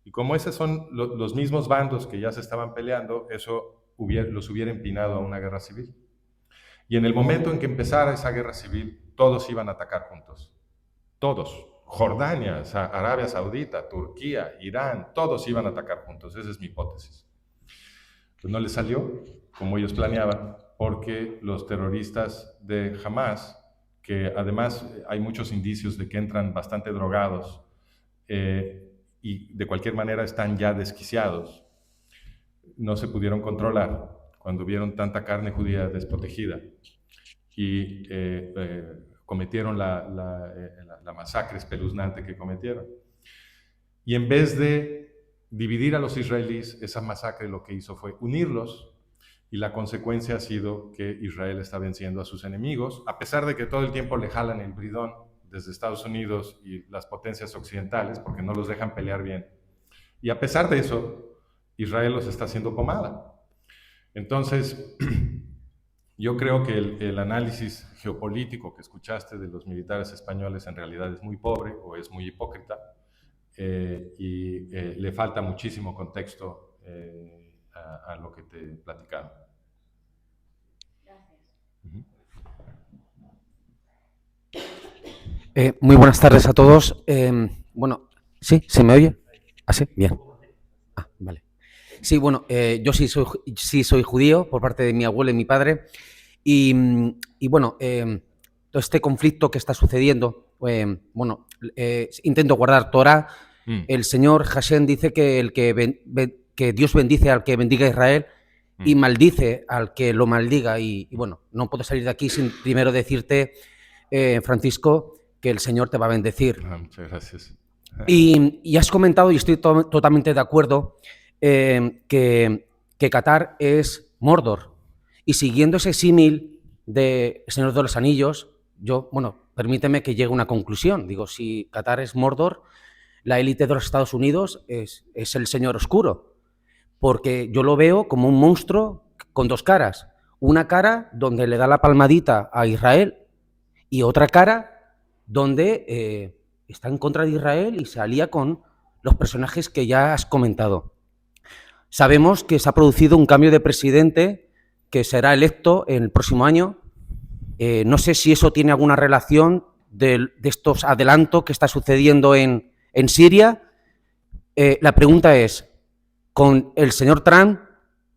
Y como esos son los mismos bandos que ya se estaban peleando, eso los hubiera empinado a una guerra civil. Y en el momento en que empezara esa guerra civil, todos iban a atacar juntos. Todos. Jordania, Arabia Saudita, Turquía, Irán, todos iban a atacar juntos. Esa es mi hipótesis. Pues no les salió como ellos planeaban, porque los terroristas de Hamás, que además hay muchos indicios de que entran bastante drogados y de cualquier manera están ya desquiciados, no se pudieron controlar cuando vieron tanta carne judía desprotegida y cometieron la masacre espeluznante que cometieron. Y en vez de dividir a los israelíes, esa masacre lo que hizo fue unirlos, y la consecuencia ha sido que Israel está venciendo a sus enemigos, a pesar de que todo el tiempo le jalan el bridón desde Estados Unidos y las potencias occidentales, porque no los dejan pelear bien. Y a pesar de eso, Israel los está haciendo pomada. Entonces, yo creo que el análisis geopolítico que escuchaste de los militares españoles en realidad es muy pobre o es muy hipócrita y le falta muchísimo contexto a lo que te platicaron. Gracias. Muy buenas tardes a todos. Bueno, ¿sí? ¿Se me oye? ¿Ah, sí? Bien. Ah, vale. Sí, bueno, yo sí soy judío por parte de mi abuelo y mi padre. Y bueno, todo este conflicto que está sucediendo, bueno, intento guardar Torah. El señor Hashem dice que, que Dios bendice al que bendiga a Israel y maldice al que lo maldiga. Y bueno, no puedo salir de aquí sin primero decirte, Francisco, que el Señor te va a bendecir. Muchas gracias. Y has comentado, y estoy totalmente de acuerdo, que Qatar es Mordor. Y siguiendo ese símil de El Señor de los Anillos, yo, bueno, permíteme que llegue a una conclusión. Digo, si Qatar es Mordor, la élite de los Estados Unidos es el Señor Oscuro. Porque yo lo veo como un monstruo con dos caras. Una cara donde le da la palmadita a Israel y otra cara donde está en contra de Israel y se alía con los personajes que ya has comentado. Sabemos que se ha producido un cambio de presidente que será electo en el próximo año. No sé si eso tiene alguna relación de estos adelantos que está sucediendo en Siria. La pregunta es, con el señor Trump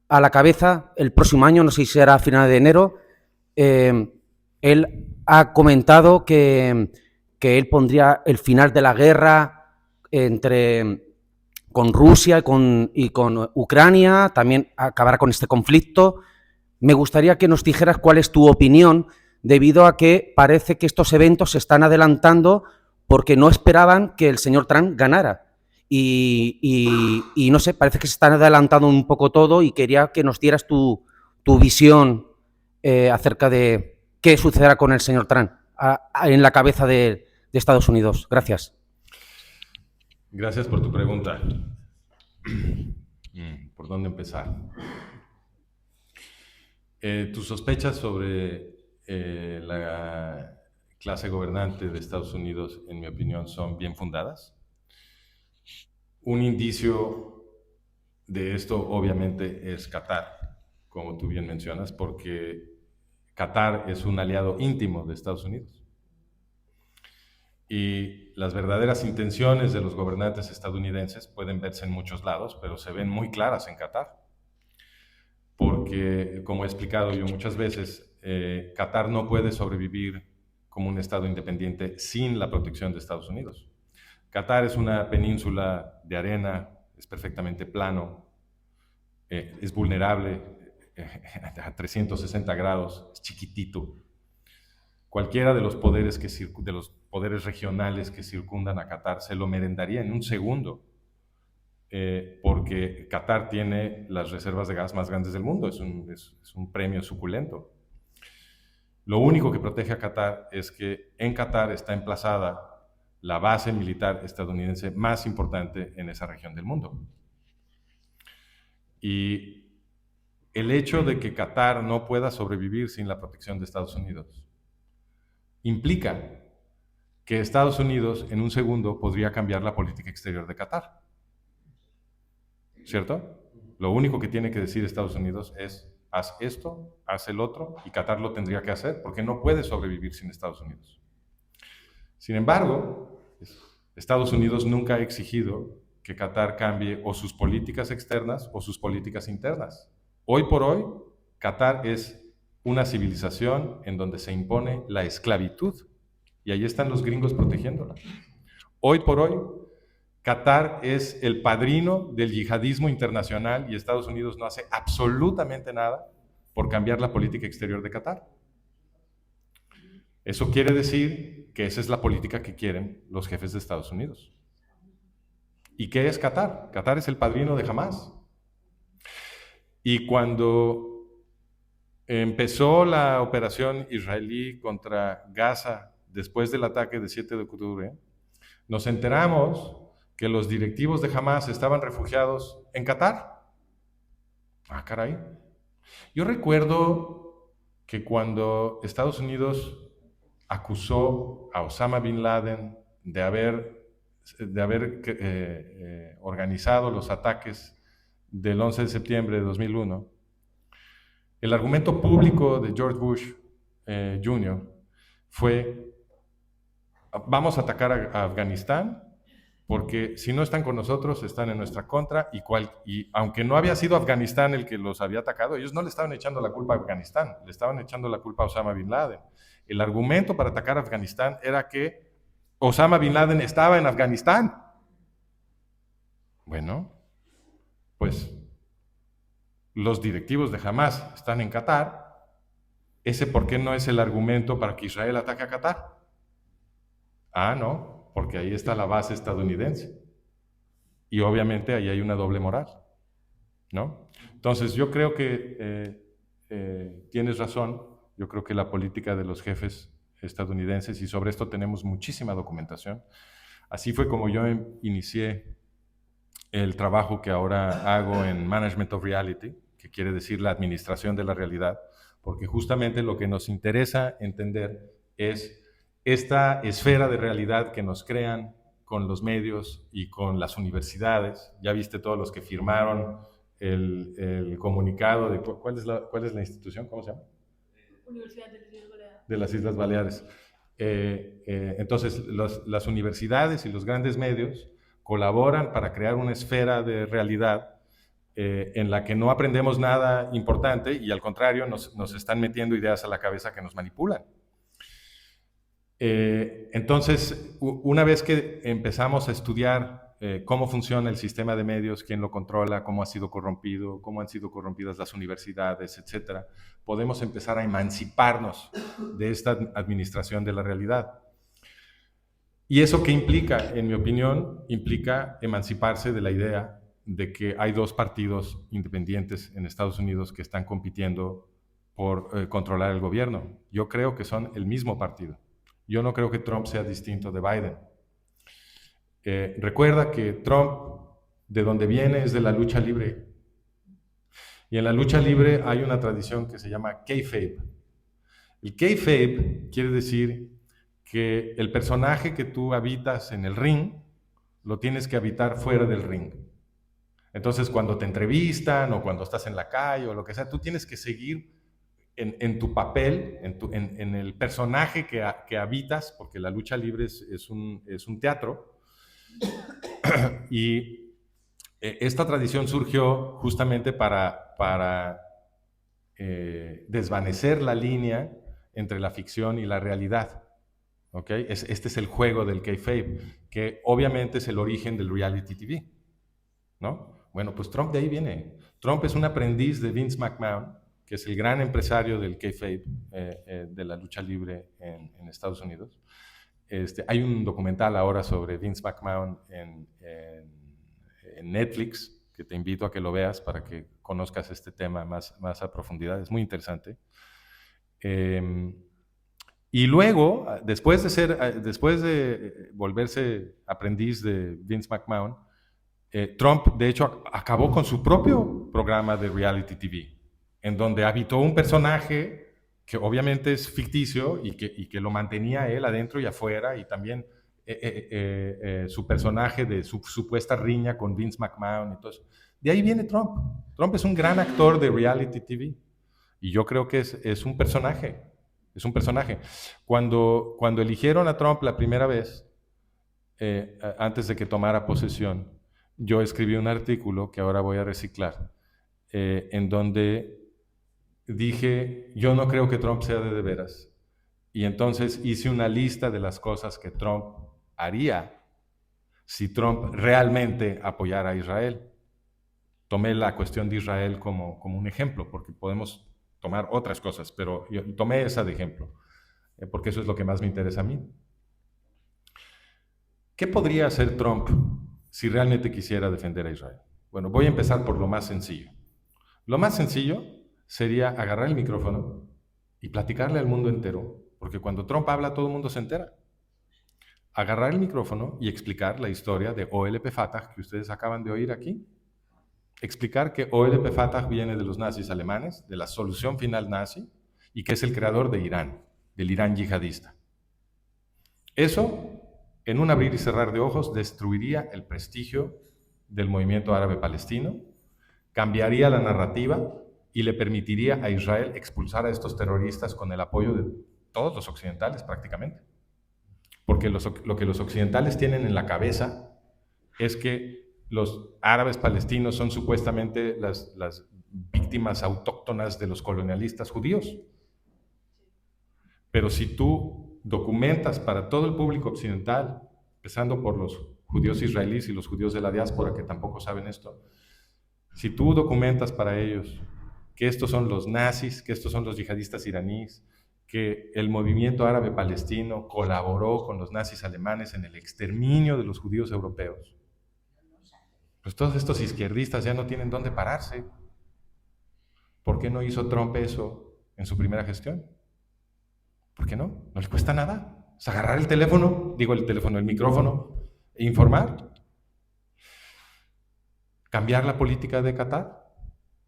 a la cabeza el próximo año, no sé si será a finales de enero, él ha comentado que él pondría el final de la guerra con Rusia y con Ucrania, también acabará con este conflicto. Me gustaría que nos dijeras cuál es tu opinión, debido a que parece que estos eventos se están adelantando porque no esperaban que el señor Trump ganara. Y no sé, parece que se están adelantando un poco todo y quería que nos dieras tu visión acerca de qué sucederá con el señor Trump en la cabeza de Estados Unidos. Gracias. Gracias por tu pregunta. ¿Por dónde empezar? Tus sospechas sobre la clase gobernante de Estados Unidos, en mi opinión, son bien fundadas. Un indicio de esto, obviamente, es Qatar, como tú bien mencionas, porque Qatar es un aliado íntimo de Estados Unidos. Y las verdaderas intenciones de los gobernantes estadounidenses pueden verse en muchos lados, pero se ven muy claras en Qatar. Porque, como he explicado yo muchas veces, Qatar no puede sobrevivir como un Estado independiente sin la protección de Estados Unidos. Qatar es una península de arena, es perfectamente plano, es vulnerable a 360 grados, es chiquitito. Cualquiera de los poderes regionales que circundan a Qatar se lo merendaría en un segundo, porque Qatar tiene las reservas de gas más grandes del mundo, es un premio suculento. Lo único que protege a Qatar es que en Qatar está emplazada la base militar estadounidense más importante en esa región del mundo. Y el hecho de que Qatar no pueda sobrevivir sin la protección de Estados Unidos implica que Estados Unidos en un segundo podría cambiar la política exterior de Qatar. ¿Cierto? Lo único que tiene que decir Estados Unidos es: haz esto, haz el otro, y Qatar lo tendría que hacer, porque no puede sobrevivir sin Estados Unidos. Sin embargo, Estados Unidos nunca ha exigido que Qatar cambie o sus políticas externas o sus políticas internas. Hoy por hoy, Qatar es una civilización en donde se impone la esclavitud, y ahí están los gringos protegiéndola. Hoy por hoy, Qatar es el padrino del yihadismo internacional y Estados Unidos no hace absolutamente nada por cambiar la política exterior de Qatar. Eso quiere decir que esa es la política que quieren los jefes de Estados Unidos. ¿Y qué es Qatar? Qatar es el padrino de Hamás. Y cuando empezó la operación israelí contra Gaza después del ataque del 7 de octubre, nos enteramos que los directivos de Hamás estaban refugiados en Qatar. Ah, caray. Yo recuerdo que cuando Estados Unidos acusó a Osama Bin Laden de haber organizado los ataques del 11 de septiembre de 2001, el argumento público de George Bush Jr. fue: vamos a atacar a Afganistán, porque si no están con nosotros, están en nuestra contra, y aunque no había sido Afganistán el que los había atacado, ellos no le estaban echando la culpa a Afganistán, le estaban echando la culpa a Osama Bin Laden. El argumento para atacar a Afganistán era que Osama Bin Laden estaba en Afganistán. Bueno, pues los directivos de Hamás están en Qatar. ¿Ese por qué no es el argumento para que Israel ataque a Qatar? Ah, no, porque ahí está la base estadounidense. Y obviamente ahí hay una doble moral, ¿no? Entonces yo creo que tienes razón. Yo creo que la política de los jefes estadounidenses, y sobre esto tenemos muchísima documentación. Así fue como yo inicié el trabajo que ahora hago en Management of Reality, que quiere decir la administración de la realidad, porque justamente lo que nos interesa entender es esta esfera de realidad que nos crean con los medios y con las universidades. Ya viste todos los que firmaron el comunicado de... ¿Cuál es la institución? ¿Cómo se llama? Universidad de las Islas Baleares. De las Islas Baleares. Entonces, las universidades y los grandes medios colaboran para crear una esfera de realidad en la que no aprendemos nada importante y al contrario nos están metiendo ideas a la cabeza que nos manipulan. Entonces, una vez que empezamos a estudiar cómo funciona el sistema de medios, quién lo controla, cómo ha sido corrompido, cómo han sido corrompidas las universidades, etcétera, podemos empezar a emanciparnos de esta administración de la realidad. ¿Y eso qué implica? En mi opinión, implica emanciparse de la idea de que hay dos partidos independientes en Estados Unidos que están compitiendo por controlar el gobierno. Yo creo que son el mismo partido. Yo no creo que Trump sea distinto de Biden. Recuerda que Trump, de donde viene, es de la lucha libre. Y en la lucha libre hay una tradición que se llama kayfabe. El kayfabe quiere decir que el personaje que tú habitas en el ring, lo tienes que habitar fuera del ring. Entonces, cuando te entrevistan o cuando estás en la calle o lo que sea, tú tienes que seguir en tu papel, en el personaje que habitas, porque la lucha libre es un teatro. Y esta tradición surgió justamente para desvanecer la línea entre la ficción y la realidad. ¿Okay? Este es el juego del kayfabe, que obviamente es el origen del reality TV, ¿no? Bueno, pues Trump de ahí viene. Trump es un aprendiz de Vince McMahon, que es el gran empresario del kayfabe, de la lucha libre en Estados Unidos. Hay un documental ahora sobre Vince McMahon en Netflix, que te invito a que lo veas para que conozcas este tema más a profundidad. Es muy interesante. Y luego, después de volverse aprendiz de Vince McMahon, Trump, de hecho, acabó con su propio programa de reality TV, en donde habitó un personaje que obviamente es ficticio y que lo mantenía él adentro y afuera, y también su personaje de su supuesta riña con Vince McMahon. Entonces, de ahí viene Trump. Trump es un gran actor de reality TV, y yo creo que es un personaje. Es un personaje. Cuando eligieron a Trump la primera vez, antes de que tomara posesión, yo escribí un artículo que ahora voy a reciclar, en donde dije, yo no creo que Trump sea de veras. Y entonces hice una lista de las cosas que Trump haría si Trump realmente apoyara a Israel. Tomé la cuestión de Israel como un ejemplo, porque podemos tomar otras cosas, pero yo tomé esa de ejemplo, porque eso es lo que más me interesa a mí. ¿Qué podría hacer Trump si realmente quisiera defender a Israel? Bueno, voy a empezar por lo más sencillo. Lo más sencillo sería agarrar el micrófono y platicarle al mundo entero, porque cuando Trump habla todo el mundo se entera. Agarrar el micrófono y explicar la historia de OLP Fatah que ustedes acaban de oír aquí. Explicar que OLP Fatah viene de los nazis alemanes, de la solución final nazi, y que es el creador de Irán, del Irán yihadista. Eso, en un abrir y cerrar de ojos, destruiría el prestigio del movimiento árabe palestino, cambiaría la narrativa y le permitiría a Israel expulsar a estos terroristas con el apoyo de todos los occidentales prácticamente. Porque lo que los occidentales tienen en la cabeza es que los árabes palestinos son supuestamente las víctimas autóctonas de los colonialistas judíos. Pero si tú documentas para todo el público occidental, empezando por los judíos israelíes y los judíos de la diáspora, que tampoco saben esto, si tú documentas para ellos que estos son los nazis, que estos son los yihadistas iraníes, que el movimiento árabe palestino colaboró con los nazis alemanes en el exterminio de los judíos europeos, pues todos estos izquierdistas ya no tienen dónde pararse. ¿Por qué no hizo Trump eso en su primera gestión? ¿Por qué no? No le cuesta nada. Es agarrar el teléfono, el micrófono, e informar. Cambiar la política de Qatar.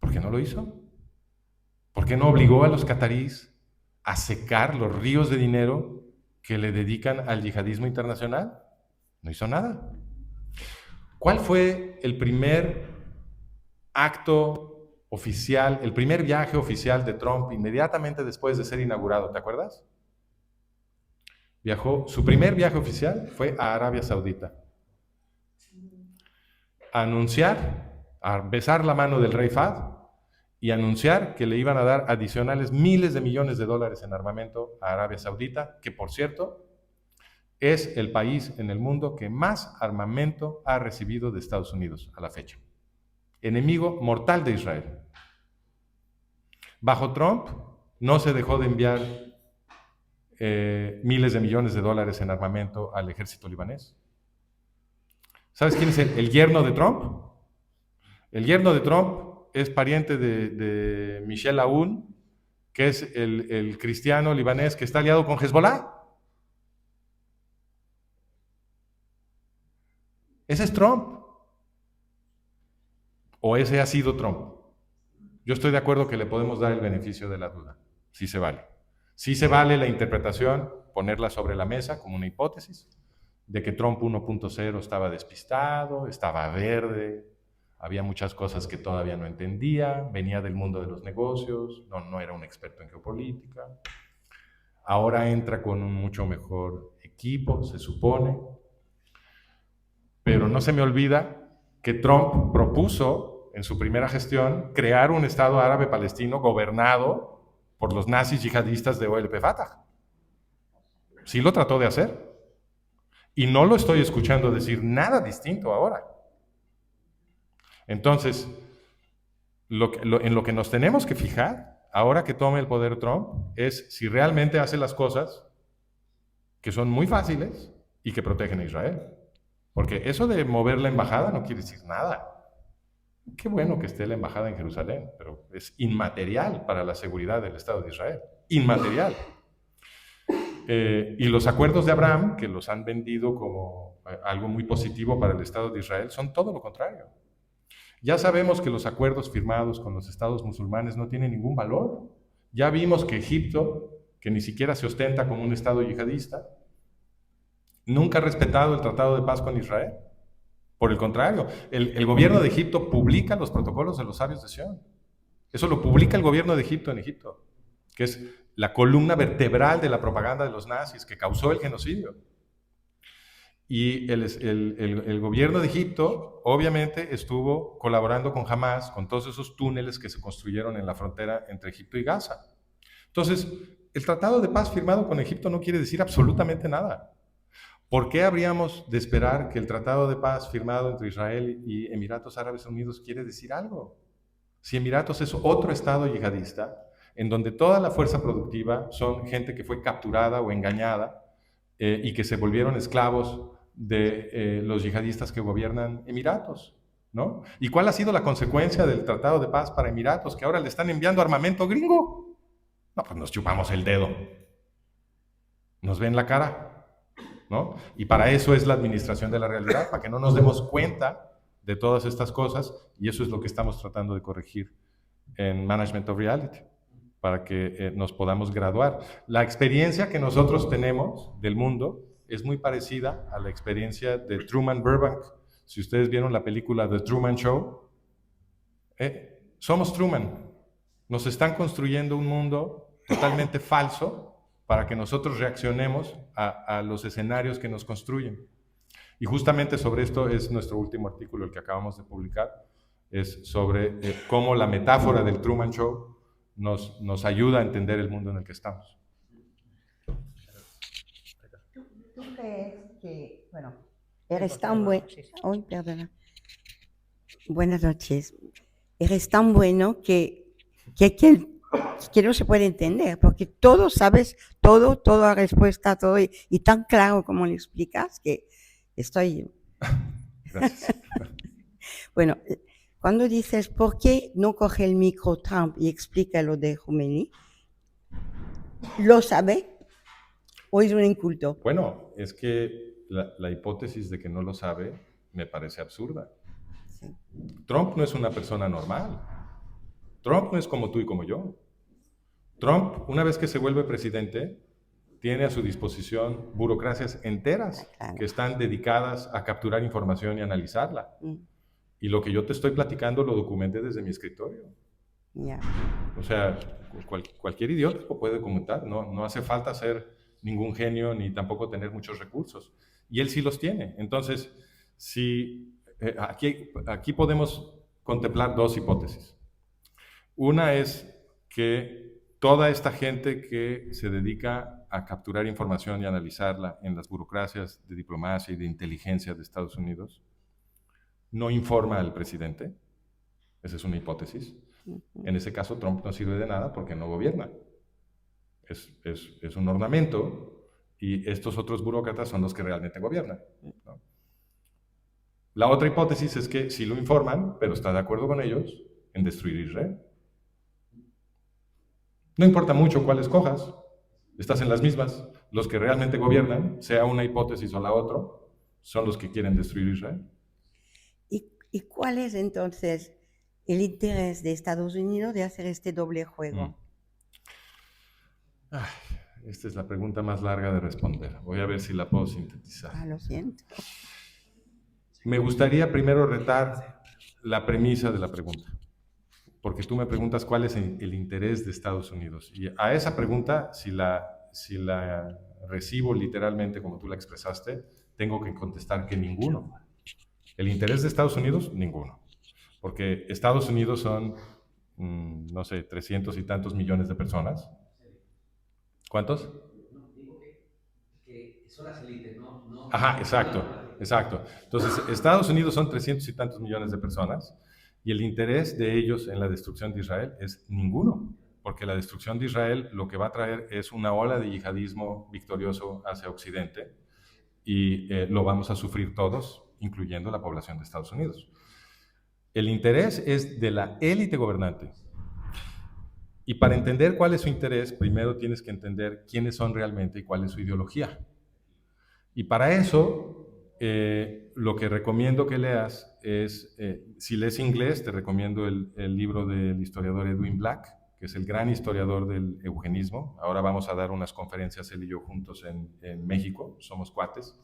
¿Por qué no lo hizo? ¿Por qué no obligó a los cataríes a secar los ríos de dinero que le dedican al yihadismo internacional? No hizo nada. ¿Cuál fue el primer acto oficial, el primer viaje oficial de Trump inmediatamente después de ser inaugurado? ¿Te acuerdas? Su primer viaje oficial fue a Arabia Saudita. A besar la mano del rey Fahd y anunciar que le iban a dar adicionales miles de millones de dólares en armamento a Arabia Saudita, que por cierto es el país en el mundo que más armamento ha recibido de Estados Unidos a la fecha. Enemigo mortal de Israel. Bajo Trump no se dejó de enviar miles de millones de dólares en armamento al ejército libanés. ¿Sabes quién es el yerno de Trump? El yerno de Trump es pariente de Michel Aoun, que es el cristiano libanés que está aliado con Hezbollah. Ese es Trump. ¿O ese ha sido Trump? Yo estoy de acuerdo que le podemos dar el beneficio de la duda. Sí se vale. Sí se vale la interpretación, ponerla sobre la mesa como una hipótesis, de que Trump 1.0 estaba despistado, estaba verde, había muchas cosas que todavía no entendía, venía del mundo de los negocios, no era un experto en geopolítica. Ahora entra con un mucho mejor equipo, se supone. Pero no se me olvida que Trump propuso en su primera gestión crear un Estado árabe palestino gobernado por los nazis yihadistas de OLP Fatah. Sí lo trató de hacer. Y no lo estoy escuchando decir nada distinto ahora. Entonces, en lo que nos tenemos que fijar, ahora que tome el poder Trump, es si realmente hace las cosas que son muy fáciles y que protegen a Israel. Porque eso de mover la embajada no quiere decir nada. Qué bueno que esté la embajada en Jerusalén, pero es inmaterial para la seguridad del Estado de Israel. Inmaterial. Y los acuerdos de Abraham, que los han vendido como algo muy positivo para el Estado de Israel, son todo lo contrario. Ya sabemos que los acuerdos firmados con los estados musulmanes no tienen ningún valor. Ya vimos que Egipto, que ni siquiera se ostenta como un estado yihadista, nunca ha respetado el Tratado de Paz con Israel. Por el contrario, el gobierno de Egipto publica los protocolos de los sabios de Sion. Eso lo publica el gobierno de Egipto en Egipto, que es la columna vertebral de la propaganda de los nazis que causó el genocidio. Y el gobierno de Egipto, obviamente, estuvo colaborando con Hamas, con todos esos túneles que se construyeron en la frontera entre Egipto y Gaza. Entonces, el Tratado de Paz firmado con Egipto no quiere decir absolutamente nada. ¿Por qué habríamos de esperar que el Tratado de Paz firmado entre Israel y Emiratos Árabes Unidos quiere decir algo? Si Emiratos es otro estado yihadista, en donde toda la fuerza productiva son gente que fue capturada o engañada y que se volvieron esclavos de los yihadistas que gobiernan Emiratos, ¿no? ¿Y cuál ha sido la consecuencia del Tratado de Paz para Emiratos? Que ahora le están enviando armamento gringo. No, pues nos chupamos el dedo. Nos ven la cara, ¿no? Y para eso es la administración de la realidad, para que no nos demos cuenta de todas estas cosas, y eso es lo que estamos tratando de corregir en Management of Reality, para que nos podamos graduar. La experiencia que nosotros tenemos del mundo es muy parecida a la experiencia de Truman Burbank. Si ustedes vieron la película The Truman Show, somos Truman. Nos están construyendo un mundo totalmente falso para que nosotros reaccionemos a los escenarios que nos construyen. Y justamente sobre esto es nuestro último artículo, el que acabamos de publicar, es sobre cómo la metáfora del Truman Show nos ayuda a entender el mundo en el que estamos. ¿Tú crees que, bueno, eres tan bueno? Ay, perdona. Buenas noches. Eres tan bueno que no se puede entender, porque todo sabes, toda respuesta, todo, y tan claro como lo explicas que estoy... Gracias. Bueno, cuando dices, ¿por qué no coge el micro Trump y explica lo de Khomeini? ¿Lo sabe o es un inculto? Bueno, es que la hipótesis de que no lo sabe me parece absurda. Sí. Trump no es una persona normal. Trump no es como tú y como yo. Trump, una vez que se vuelve presidente, tiene a su disposición burocracias enteras que están dedicadas a capturar información y analizarla. Y lo que yo te estoy platicando lo documenté desde mi escritorio. Yeah. O sea, cualquier idiota lo puede documentar. No hace falta ser ningún genio ni tampoco tener muchos recursos. Y él sí los tiene. Entonces, aquí podemos contemplar dos hipótesis. Una es que toda esta gente que se dedica a capturar información y analizarla en las burocracias de diplomacia y de inteligencia de Estados Unidos no informa al presidente. Esa es una hipótesis. En ese caso, Trump no sirve de nada porque no gobierna. Es un ornamento y estos otros burócratas son los que realmente gobiernan, ¿no? La otra hipótesis es que sí lo informan, pero está de acuerdo con ellos en destruir Israel. No importa mucho cuál escojas, estás en las mismas. Los que realmente gobiernan, sea una hipótesis o la otra, son los que quieren destruir Israel. ¿Y cuál es entonces el interés de Estados Unidos de hacer este doble juego? Esta es la pregunta más larga de responder. Voy a ver si la puedo sintetizar. Lo siento. Me gustaría primero retar la premisa de la pregunta, porque tú me preguntas cuál es el interés de Estados Unidos. Y a esa pregunta, si la recibo literalmente como tú la expresaste, tengo que contestar que ninguno. El interés de Estados Unidos, ninguno. Porque Estados Unidos son, no sé, 300 y tantos millones de personas. ¿Cuántos? No, digo que son las élites, no. Ajá, exacto. Entonces, Estados Unidos son 300 y tantos millones de personas y el interés de ellos en la destrucción de Israel es ninguno, porque la destrucción de Israel lo que va a traer es una ola de yihadismo victorioso hacia Occidente y lo vamos a sufrir todos, incluyendo la población de Estados Unidos. El interés es de la élite gobernante. Y para entender cuál es su interés, primero tienes que entender quiénes son realmente y cuál es su ideología. Y para eso, lo que recomiendo que leas es, si lees inglés, te recomiendo el libro del historiador Edwin Black, que es el gran historiador del eugenismo. Ahora vamos a dar unas conferencias él y yo juntos en México, somos cuates.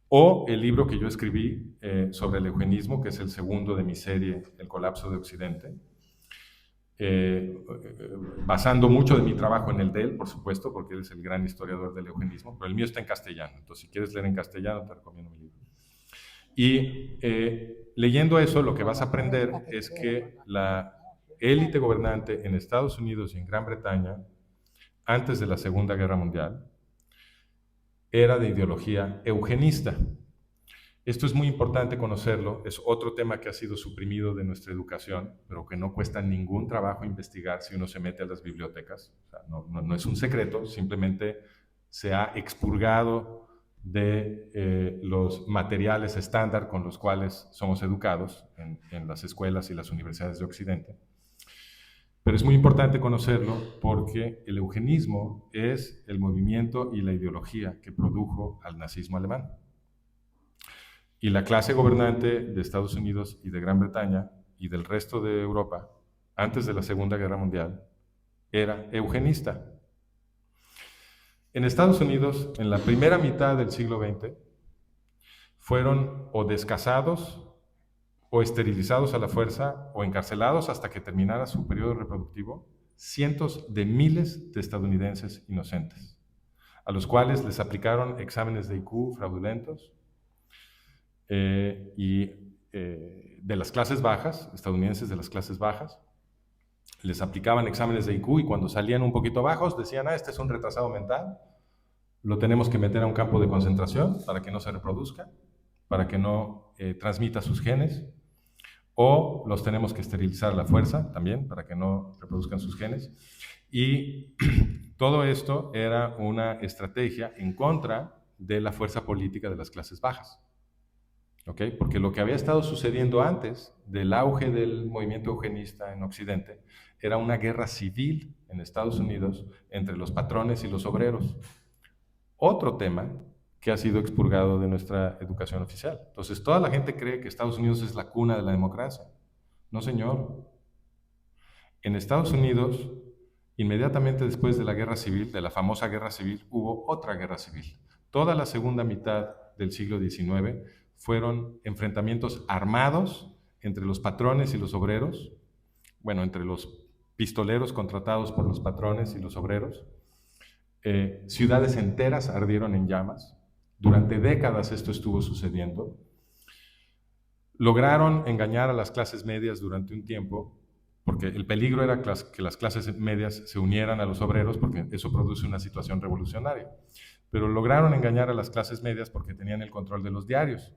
O el libro que yo escribí sobre el eugenismo, que es el segundo de mi serie, El colapso de Occidente, basando mucho de mi trabajo en el de él, por supuesto, porque él es el gran historiador del eugenismo, pero el mío está en castellano, entonces si quieres leer en castellano te recomiendo mi libro. Y leyendo eso, lo que vas a aprender es que la élite gobernante en Estados Unidos y en Gran Bretaña, antes de la Segunda Guerra Mundial, era de ideología eugenista. Esto es muy importante conocerlo, es otro tema que ha sido suprimido de nuestra educación, pero que no cuesta ningún trabajo investigar si uno se mete a las bibliotecas. O sea, no es un secreto, simplemente se ha expurgado de los materiales estándar con los cuales somos educados en las escuelas y las universidades de Occidente. Pero es muy importante conocerlo porque el eugenismo es el movimiento y la ideología que produjo al nazismo alemán. Y la clase gobernante de Estados Unidos y de Gran Bretaña y del resto de Europa, antes de la Segunda Guerra Mundial, era eugenista. En Estados Unidos, en la primera mitad del siglo XX, fueron o descasados, o esterilizados a la fuerza, o encarcelados hasta que terminara su periodo reproductivo, cientos de miles de estadounidenses inocentes, a los cuales les aplicaron exámenes de IQ fraudulentos, de las clases bajas, estadounidenses de las clases bajas, les aplicaban exámenes de IQ y cuando salían un poquito bajos decían, este es un retrasado mental, lo tenemos que meter a un campo de concentración para que no se reproduzca, para que no transmita sus genes, o los tenemos que esterilizar a la fuerza también para que no reproduzcan sus genes. Y todo esto era una estrategia en contra de la fuerza política de las clases bajas. ¿Okay? Porque lo que había estado sucediendo antes del auge del movimiento eugenista en Occidente era una guerra civil en Estados Unidos entre los patrones y los obreros. Otro tema que ha sido expurgado de nuestra educación oficial. Entonces, toda la gente cree que Estados Unidos es la cuna de la democracia. No, señor. En Estados Unidos, inmediatamente después de la guerra civil, de la famosa guerra civil, hubo otra guerra civil. Toda la segunda mitad del siglo XIX fueron enfrentamientos armados entre los patrones y los obreros, bueno, entre los pistoleros contratados por los patrones y los obreros. Ciudades enteras ardieron en llamas. Durante décadas esto estuvo sucediendo. Lograron engañar a las clases medias durante un tiempo, porque el peligro era que las clases medias se unieran a los obreros, porque eso produce una situación revolucionaria. Pero lograron engañar a las clases medias porque tenían el control de los diarios.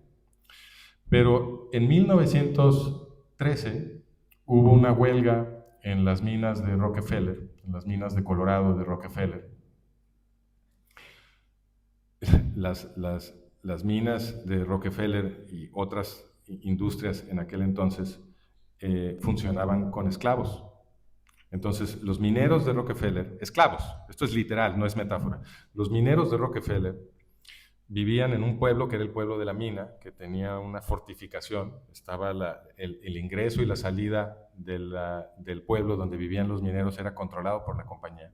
Pero en 1913 hubo una huelga en las minas de Rockefeller, en las minas de Colorado de Rockefeller. Las minas de Rockefeller y otras industrias en aquel entonces funcionaban con esclavos. Entonces, los mineros de Rockefeller, esclavos, esto es literal, no es metáfora, los mineros de Rockefeller vivían en un pueblo que era el pueblo de la mina, que tenía una fortificación, estaba el ingreso y la salida del pueblo donde vivían los mineros era controlado por la compañía.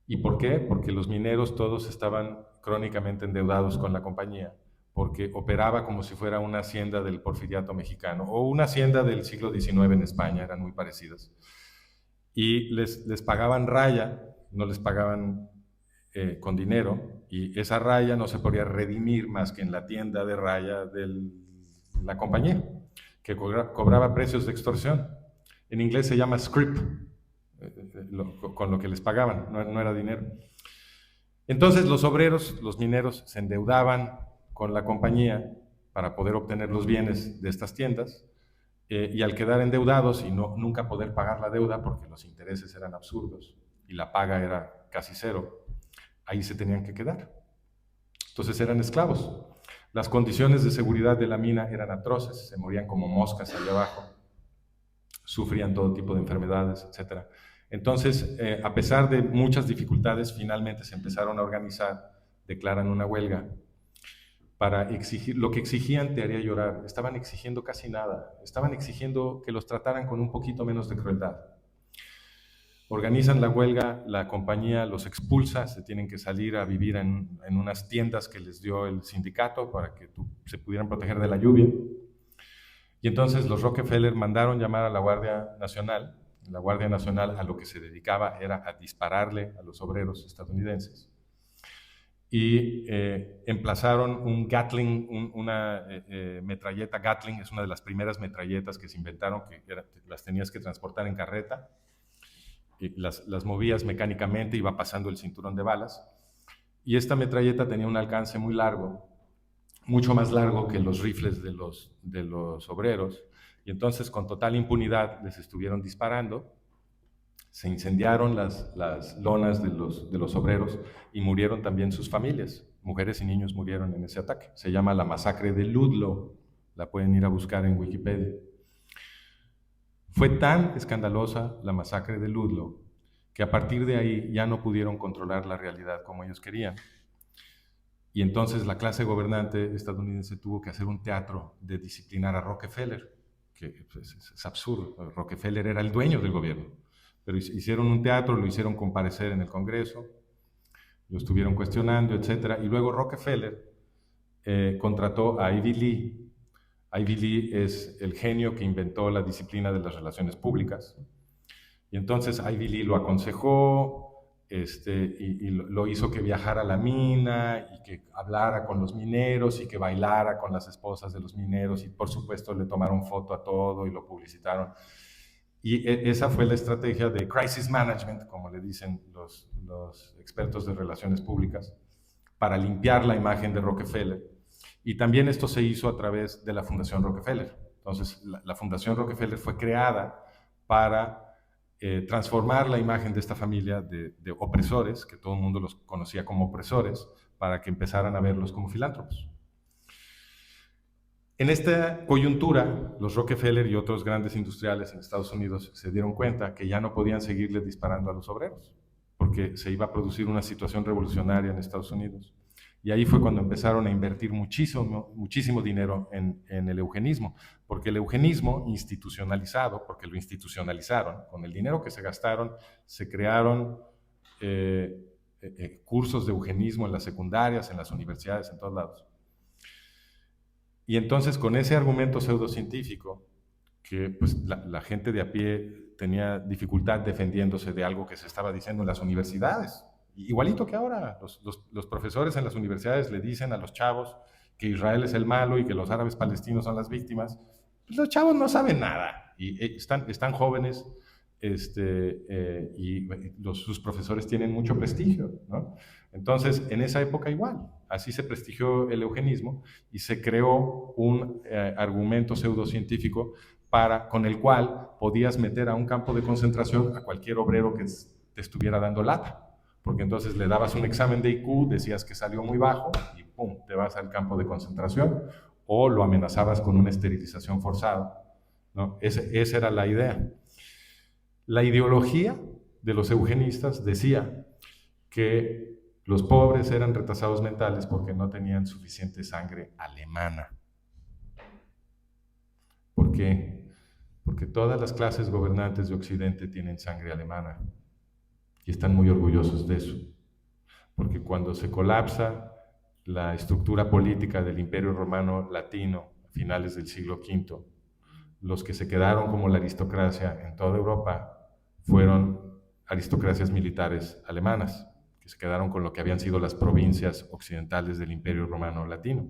¿Y por qué? Porque los mineros todos estaban crónicamente endeudados con la compañía, porque operaba como si fuera una hacienda del porfiriato mexicano o una hacienda del siglo XIX en España, eran muy parecidas. Y les pagaban raya, no les pagaban con dinero, y esa raya no se podía redimir más que en la tienda de raya de la compañía, que cobraba precios de extorsión. En inglés se llama scrip, con lo que les pagaban, no era dinero. Entonces los obreros, los mineros, se endeudaban con la compañía para poder obtener los bienes de estas tiendas, y al quedar endeudados y nunca poder pagar la deuda porque los intereses eran absurdos y la paga era casi cero, ahí se tenían que quedar. Entonces eran esclavos. Las condiciones de seguridad de la mina eran atroces, se morían como moscas allá abajo, sufrían todo tipo de enfermedades, etc. Entonces, a pesar de muchas dificultades, finalmente se empezaron a organizar, declaran una huelga para exigir, lo que exigían te haría llorar, estaban exigiendo casi nada, estaban exigiendo que los trataran con un poquito menos de crueldad. Organizan la huelga, la compañía los expulsa, se tienen que salir a vivir en unas tiendas que les dio el sindicato para que se pudieran proteger de la lluvia. Y entonces los Rockefeller mandaron llamar a la Guardia Nacional. La Guardia Nacional a lo que se dedicaba era a dispararle a los obreros estadounidenses. Y emplazaron un Gatling, una metralleta Gatling, es una de las primeras metralletas que se inventaron, que las tenías que transportar en carreta. Las movías mecánicamente, iba pasando el cinturón de balas, y esta metralleta tenía un alcance muy largo, mucho más largo que los rifles de los obreros, y entonces con total impunidad les estuvieron disparando, se incendiaron las lonas de los obreros y murieron también sus familias, mujeres y niños murieron en ese ataque. Se llama la masacre de Ludlow, la pueden ir a buscar en Wikipedia. Fue tan escandalosa la masacre de Ludlow que a partir de ahí ya no pudieron controlar la realidad como ellos querían. Y entonces la clase gobernante estadounidense tuvo que hacer un teatro de disciplinar a Rockefeller, que pues, es absurdo. Rockefeller era el dueño del gobierno, pero hicieron un teatro, lo hicieron comparecer en el Congreso, lo estuvieron cuestionando, etc. Y luego Rockefeller contrató a Ivy Lee. Ivy Lee es el genio que inventó la disciplina de las relaciones públicas. Y entonces Ivy Lee lo aconsejó y lo hizo que viajara a la mina y que hablara con los mineros y que bailara con las esposas de los mineros y por supuesto le tomaron foto a todo y lo publicitaron. Y esa fue la estrategia de crisis management, como le dicen los expertos de relaciones públicas, para limpiar la imagen de Rockefeller. Y también esto se hizo a través de la Fundación Rockefeller. Entonces, la Fundación Rockefeller fue creada para transformar la imagen de esta familia de opresores, que todo el mundo los conocía como opresores, para que empezaran a verlos como filántropos. En esta coyuntura, los Rockefeller y otros grandes industriales en Estados Unidos se dieron cuenta que ya no podían seguirle disparando a los obreros, porque se iba a producir una situación revolucionaria en Estados Unidos. Y ahí fue cuando empezaron a invertir muchísimo dinero en el eugenismo, porque el eugenismo institucionalizado, porque lo institucionalizaron, con el dinero que se gastaron, se crearon cursos de eugenismo en las secundarias, en las universidades, en todos lados. Y entonces con ese argumento pseudocientífico, que pues, la gente de a pie tenía dificultad defendiéndose de algo que se estaba diciendo en las universidades, igualito que ahora, los profesores en las universidades le dicen a los chavos que Israel es el malo y que los árabes palestinos son las víctimas. Pues los chavos no saben nada y están jóvenes y sus profesores tienen mucho prestigio, ¿no? Entonces, en esa época igual, así se prestigió el eugenismo y se creó un argumento pseudocientífico con el cual podías meter a un campo de concentración a cualquier obrero que te estuviera dando lata. Porque entonces le dabas un examen de IQ, decías que salió muy bajo y ¡pum!, te vas al campo de concentración, o lo amenazabas con una esterilización forzada, ¿no? Esa era la idea. La ideología de los eugenistas decía que los pobres eran retrasados mentales porque no tenían suficiente sangre alemana. ¿Por qué? Porque todas las clases gobernantes de Occidente tienen sangre alemana. Y están muy orgullosos de eso, porque cuando se colapsa la estructura política del Imperio Romano Latino a finales del siglo V, los que se quedaron como la aristocracia en toda Europa fueron aristocracias militares alemanas, que se quedaron con lo que habían sido las provincias occidentales del Imperio Romano Latino.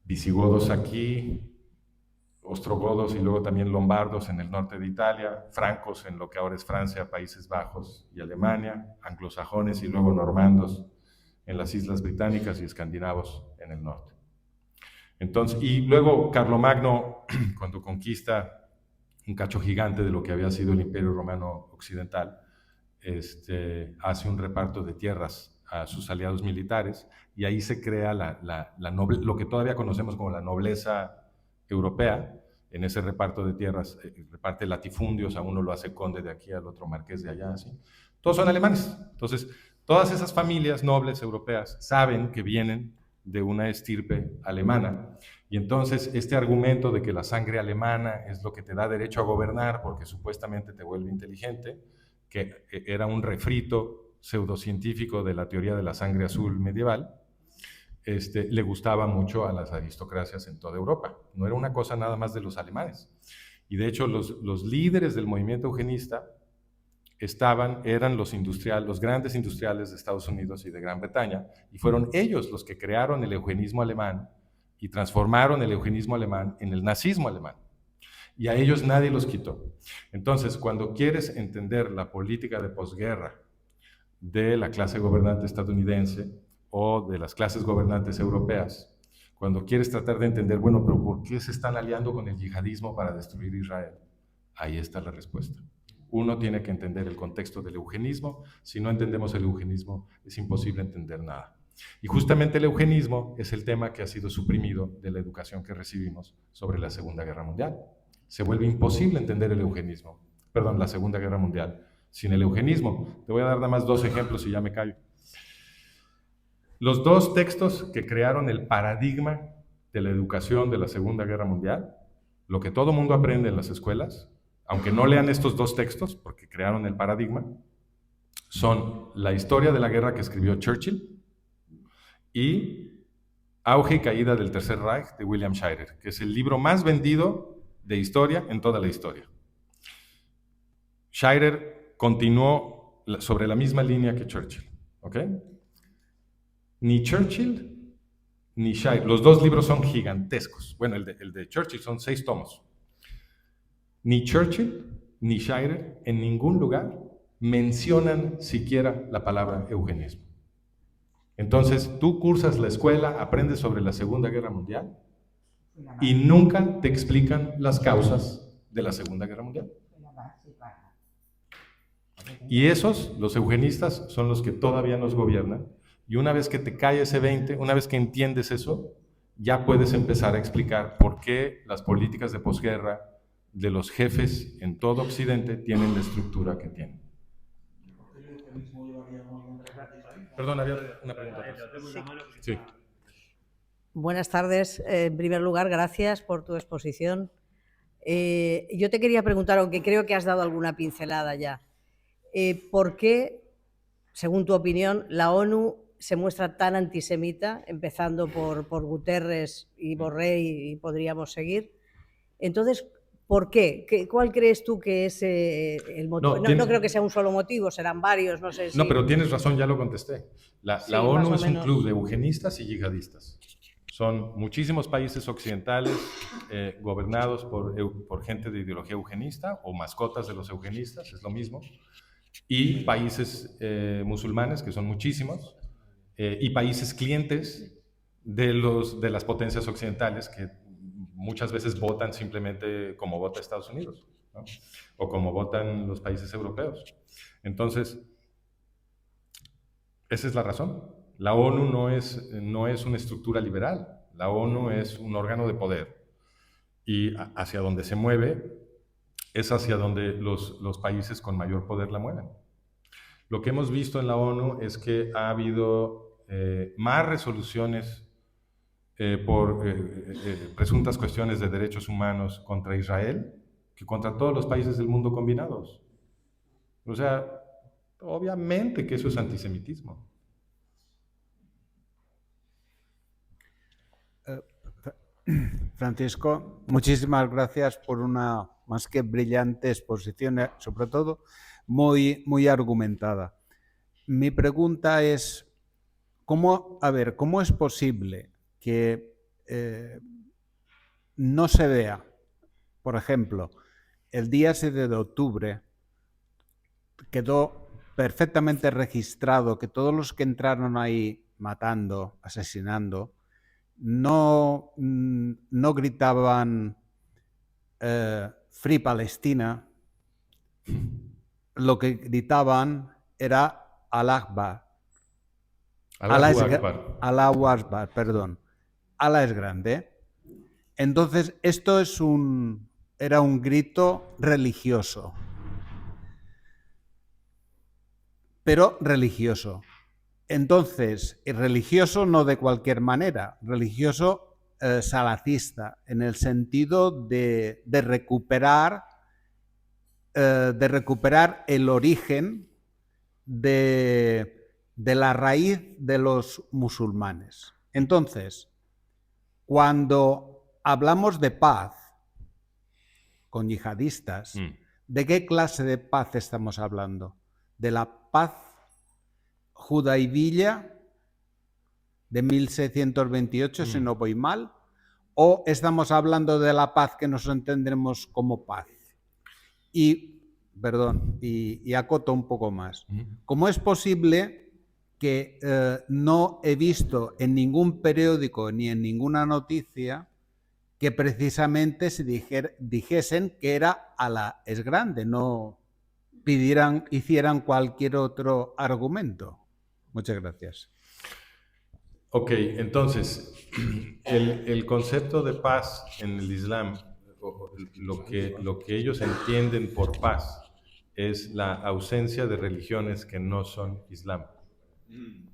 Visigodos aquí, ostrogodos y luego también lombardos en el norte de Italia, francos en lo que ahora es Francia, Países Bajos y Alemania, anglosajones y luego normandos en las Islas Británicas y escandinavos en el norte. Entonces, y luego Carlomagno, cuando conquista un cacho gigante de lo que había sido el Imperio Romano Occidental, hace un reparto de tierras a sus aliados militares y ahí se crea lo que todavía conocemos como la nobleza europea, en ese reparto de tierras, reparte latifundios, a uno lo hace conde de aquí, al otro marqués de allá, así. Todos son alemanes. Entonces, todas esas familias nobles europeas saben que vienen de una estirpe alemana. Y entonces este argumento de que la sangre alemana es lo que te da derecho a gobernar porque supuestamente te vuelve inteligente, que era un refrito pseudocientífico de la teoría de la sangre azul medieval, le gustaba mucho a las aristocracias en toda Europa. No era una cosa nada más de los alemanes. Y de hecho los líderes del movimiento eugenista eran los grandes industriales de Estados Unidos y de Gran Bretaña, y fueron ellos los que crearon el eugenismo alemán y transformaron el eugenismo alemán en el nazismo alemán. Y a ellos nadie los quitó. Entonces, cuando quieres entender la política de posguerra de la clase gobernante estadounidense o de las clases gobernantes europeas, cuando quieres tratar de entender, bueno, pero ¿por qué se están aliando con el yihadismo para destruir Israel? Ahí está la respuesta. Uno tiene que entender el contexto del eugenismo. Si no entendemos el eugenismo, es imposible entender nada. Y justamente el eugenismo es el tema que ha sido suprimido de la educación que recibimos sobre la Segunda Guerra Mundial. Se vuelve imposible entender la Segunda Guerra Mundial sin el eugenismo. Te voy a dar nada más 2 ejemplos y ya me callo. Los 2 textos que crearon el paradigma de la educación de la Segunda Guerra Mundial, lo que todo mundo aprende en las escuelas, aunque no lean estos 2 textos, porque crearon el paradigma, son La historia de la guerra que escribió Churchill y Auge y caída del Tercer Reich de William Shirer, que es el libro más vendido de historia en toda la historia. Shirer continuó sobre la misma línea que Churchill, ¿ok? Ni Churchill ni Shirer, los 2 libros son gigantescos. Bueno, el de Churchill son 6 tomos. Ni Churchill ni Shirer en ningún lugar mencionan siquiera la palabra eugenismo. Entonces, tú cursas la escuela, aprendes sobre la Segunda Guerra Mundial y nunca te explican las causas de la Segunda Guerra Mundial. Y los eugenistas, son los que todavía nos gobiernan. Y una vez que te cae ese 20, una vez que entiendes eso, ya puedes empezar a explicar por qué las políticas de posguerra de los jefes en todo Occidente tienen la estructura que tienen. Perdón, había una pregunta. Sí. Buenas tardes. En primer lugar, gracias por tu exposición. Yo te quería preguntar, aunque creo que has dado alguna pincelada ya, ¿por qué, según tu opinión, la ONU se muestra tan antisemita, empezando por Guterres y Borrell, y podríamos seguir? Entonces, ¿por qué? ¿Cuál crees tú que es el motivo? No creo que sea un solo motivo, serán varios, no sé si... No, pero tienes razón, ya lo contesté. Sí, la ONU más o es un menos. club de eugenistas y yihadistas. Son muchísimos países occidentales gobernados por gente de ideología eugenista o mascotas de los eugenistas, es lo mismo, y países musulmanes, que son muchísimos, y países clientes de las potencias occidentales que muchas veces votan simplemente como vota Estados Unidos, ¿no? O como votan los países europeos. Entonces, esa es la razón. La ONU no es una estructura liberal. La ONU es un órgano de poder. Y hacia donde se mueve es hacia donde los países con mayor poder la mueven. Lo que hemos visto en la ONU es que ha habido más resoluciones por presuntas cuestiones de derechos humanos contra Israel que contra todos los países del mundo combinados. O sea, obviamente que eso es antisemitismo. Francisco, muchísimas gracias por una más que brillante exposición, sobre todo muy, muy argumentada. Mi pregunta es, ¿cómo es posible que no se vea, por ejemplo, el día 7 de octubre quedó perfectamente registrado que todos los que entraron ahí matando, asesinando, no gritaban Free Palestina, lo que gritaban era Allahu Akbar. Allahu Akbar, perdón. Allah es grande. Entonces, esto era un grito religioso, pero religioso. Entonces, y religioso no de cualquier manera, religioso salafista, en el sentido de recuperar el origen de la raíz de los musulmanes. Entonces, cuando hablamos de paz con yihadistas, ¿de qué clase de paz estamos hablando? ¿De la paz judaibilla de 1628, si no voy mal? ¿O estamos hablando de la paz que nos entendemos como paz? Y acoto un poco más. ¿Cómo es posible que no he visto en ningún periódico ni en ninguna noticia que precisamente se dijesen que era Alá es grande, no hicieran cualquier otro argumento? Muchas gracias. Ok, entonces, el concepto de paz en el Islam, lo que ellos entienden por paz, es la ausencia de religiones que no son Islam.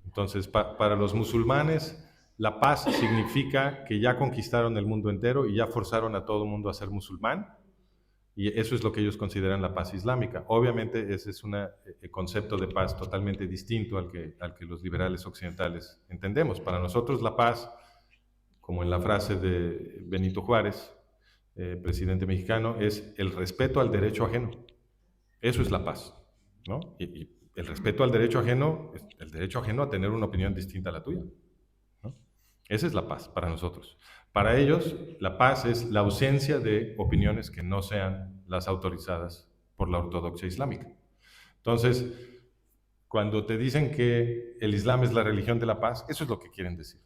Entonces, para los musulmanes, la paz significa que ya conquistaron el mundo entero y ya forzaron a todo el mundo a ser musulmán, y eso es lo que ellos consideran la paz islámica. Obviamente ese es un concepto de paz totalmente distinto al que los liberales occidentales entendemos. Para nosotros la paz, como en la frase de Benito Juárez, presidente mexicano, es el respeto al derecho ajeno. Eso es la paz, ¿no? Y el respeto al derecho ajeno es el derecho ajeno a tener una opinión distinta a la tuya, ¿no? Esa es la paz para nosotros. Para ellos, la paz es la ausencia de opiniones que no sean las autorizadas por la ortodoxia islámica. Entonces, cuando te dicen que el Islam es la religión de la paz, eso es lo que quieren decir.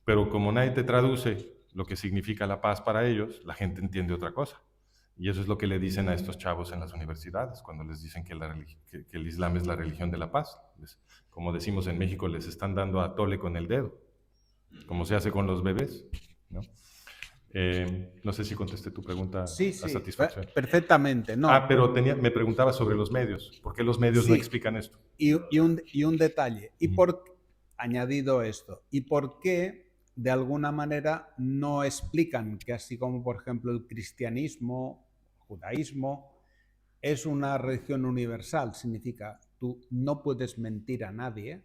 Pero como nadie te traduce lo que significa la paz para ellos, la gente entiende otra cosa. Y eso es lo que le dicen a estos chavos en las universidades, cuando les dicen que el Islam es la religión de la paz. Como decimos en México, les están dando a tole con el dedo, como se hace con los bebés, ¿no? No sé si contesté tu pregunta a satisfacción. Perfectamente. No. Pero me preguntaba sobre los medios. ¿Por qué los medios no explican esto? Y un detalle. Añadido esto, ¿y por qué de alguna manera no explican que así como, por ejemplo, el cristianismo, judaísmo, es una religión universal? Significa, tú no puedes mentir a nadie.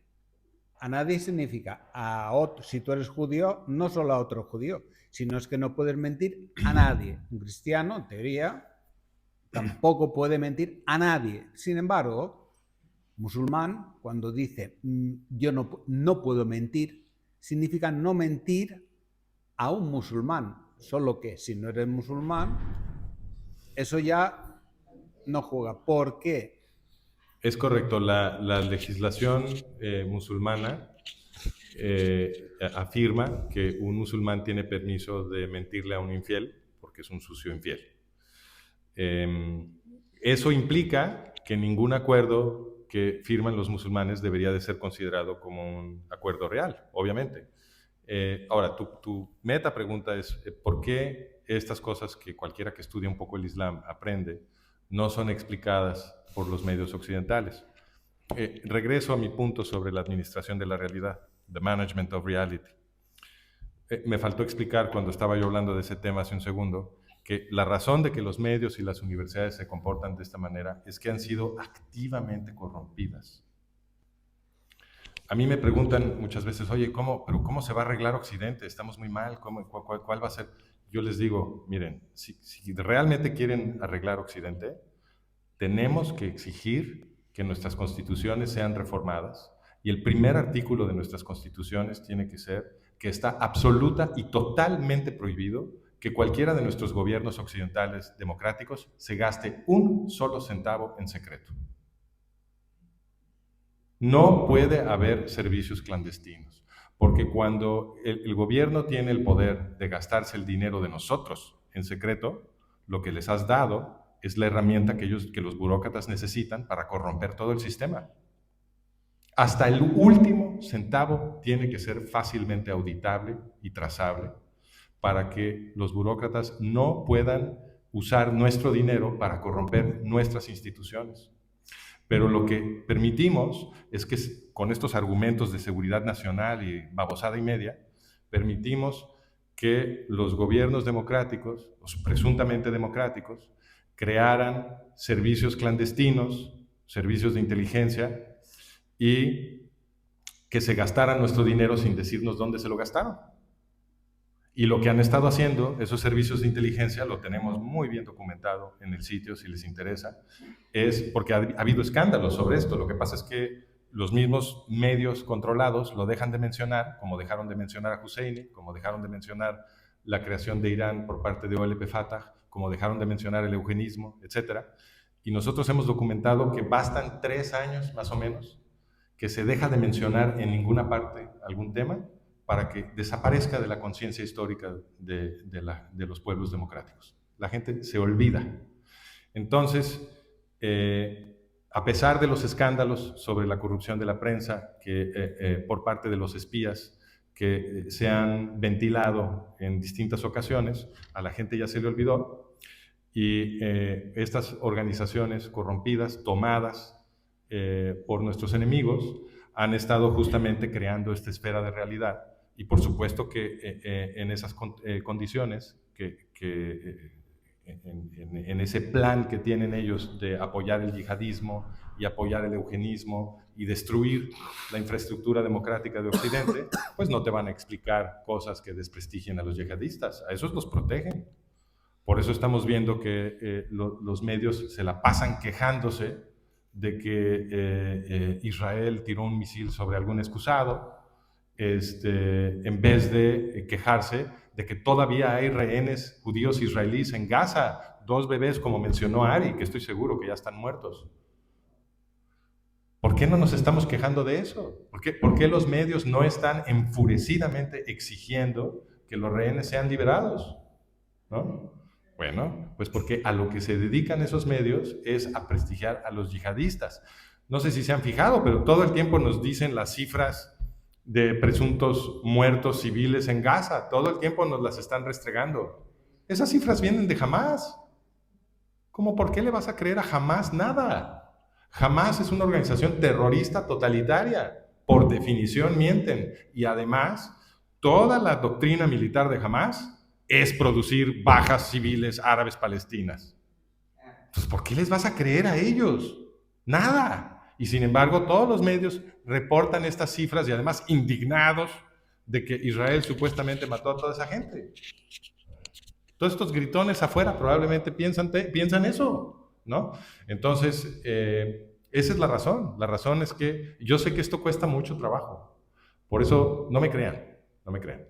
A nadie significa a otro. Si tú eres judío, no solo a otro judío, sino es que no puedes mentir a nadie. Un cristiano, en teoría, tampoco puede mentir a nadie. Sin embargo, musulmán, cuando dice yo no puedo mentir, significa no mentir a un musulmán. Solo que si no eres musulmán, eso ya no juega. ¿Por qué? Es correcto, la legislación musulmana afirma que un musulmán tiene permiso de mentirle a un infiel porque es un sucio infiel. Eso implica que ningún acuerdo que firman los musulmanes debería de ser considerado como un acuerdo real, obviamente. Ahora, tu meta pregunta es ¿por qué estas cosas que cualquiera que estudie un poco el Islam aprende no son explicadas por los medios occidentales? Regreso a mi punto sobre la administración de la realidad, the management of reality. Me faltó explicar cuando estaba yo hablando de ese tema hace un segundo que la razón de que los medios y las universidades se comportan de esta manera es que han sido activamente corrompidas. A mí me preguntan muchas veces, oye, ¿cómo se va a arreglar Occidente? Estamos muy mal, ¿cuál va a ser? Yo les digo, miren, si realmente quieren arreglar Occidente, tenemos que exigir que nuestras constituciones sean reformadas, y el primer artículo de nuestras constituciones tiene que ser que está absoluta y totalmente prohibido que cualquiera de nuestros gobiernos occidentales democráticos se gaste un solo centavo en secreto. No puede haber servicios clandestinos, porque cuando el gobierno tiene el poder de gastarse el dinero de nosotros en secreto, lo que les has dado es la herramienta que los burócratas necesitan para corromper todo el sistema. Hasta el último centavo tiene que ser fácilmente auditable y trazable, para que los burócratas no puedan usar nuestro dinero para corromper nuestras instituciones. Pero lo que permitimos es que con estos argumentos de seguridad nacional y babosada y media, permitimos que los gobiernos democráticos, los presuntamente democráticos, crearan servicios clandestinos, servicios de inteligencia, y que se gastaran nuestro dinero sin decirnos dónde se lo gastaron. Y lo que han estado haciendo esos servicios de inteligencia, lo tenemos muy bien documentado en el sitio, si les interesa, es porque ha habido escándalos sobre esto. Lo que pasa es que los mismos medios controlados lo dejan de mencionar, como dejaron de mencionar a Husseini, como dejaron de mencionar la creación de Irán por parte de OLP Fatah, como dejaron de mencionar el eugenismo, etc. Y nosotros hemos documentado que bastan 3 años, más o menos, que se deja de mencionar en ninguna parte algún tema para que desaparezca de la conciencia histórica de los pueblos democráticos. La gente se olvida. Entonces, a pesar de los escándalos sobre la corrupción de la prensa por parte de los espías que se han ventilado en distintas ocasiones, a la gente ya se le olvidó, y estas organizaciones corrompidas, tomadas por nuestros enemigos, han estado justamente creando esta esfera de realidad. Y por supuesto que en esas condiciones, en ese plan que tienen ellos de apoyar el yihadismo y apoyar el eugenismo y destruir la infraestructura democrática de Occidente, pues no te van a explicar cosas que desprestigien a los yihadistas. A esos los protegen. Por eso estamos viendo que los medios se la pasan quejándose de que Israel tiró un misil sobre algún excusado, en vez de quejarse de que todavía hay rehenes judíos israelíes en Gaza, 2 bebés, como mencionó Ari, que estoy seguro que ya están muertos. ¿Por qué no nos estamos quejando de eso? ¿Por qué los medios no están enfurecidamente exigiendo que los rehenes sean liberados? ¿No? Bueno, pues porque a lo que se dedican esos medios es a prestigiar a los yihadistas. No sé si se han fijado, pero todo el tiempo nos dicen las cifras de presuntos muertos civiles en Gaza. Todo el tiempo nos las están restregando. Esas cifras vienen de Hamás. ¿Cómo por qué le vas a creer a Hamás nada? Hamás es una organización terrorista totalitaria. Por definición mienten. Y además, toda la doctrina militar de Hamás es producir bajas civiles árabes palestinas. Entonces, ¿por qué les vas a creer a ellos? Nada. Y sin embargo, todos los medios reportan estas cifras y además indignados de que Israel supuestamente mató a toda esa gente. Todos estos gritones afuera probablemente piensan eso, ¿no? Entonces, esa es la razón. La razón es que yo sé que esto cuesta mucho trabajo. Por eso, no me crean, no me crean.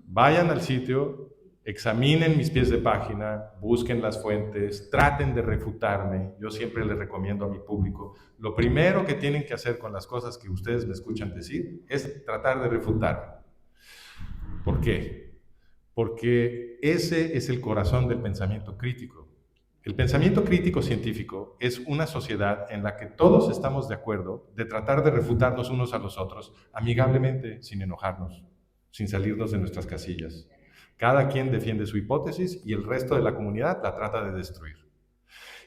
Vayan al sitio, examinen mis pies de página, busquen las fuentes, traten de refutarme. Yo siempre les recomiendo a mi público, lo primero que tienen que hacer con las cosas que ustedes me escuchan decir es tratar de refutarme. ¿Por qué? Porque ese es el corazón del pensamiento crítico. El pensamiento crítico científico es una sociedad en la que todos estamos de acuerdo de tratar de refutarnos unos a los otros amigablemente, sin enojarnos, sin salirnos de nuestras casillas. Cada quien defiende su hipótesis y el resto de la comunidad la trata de destruir.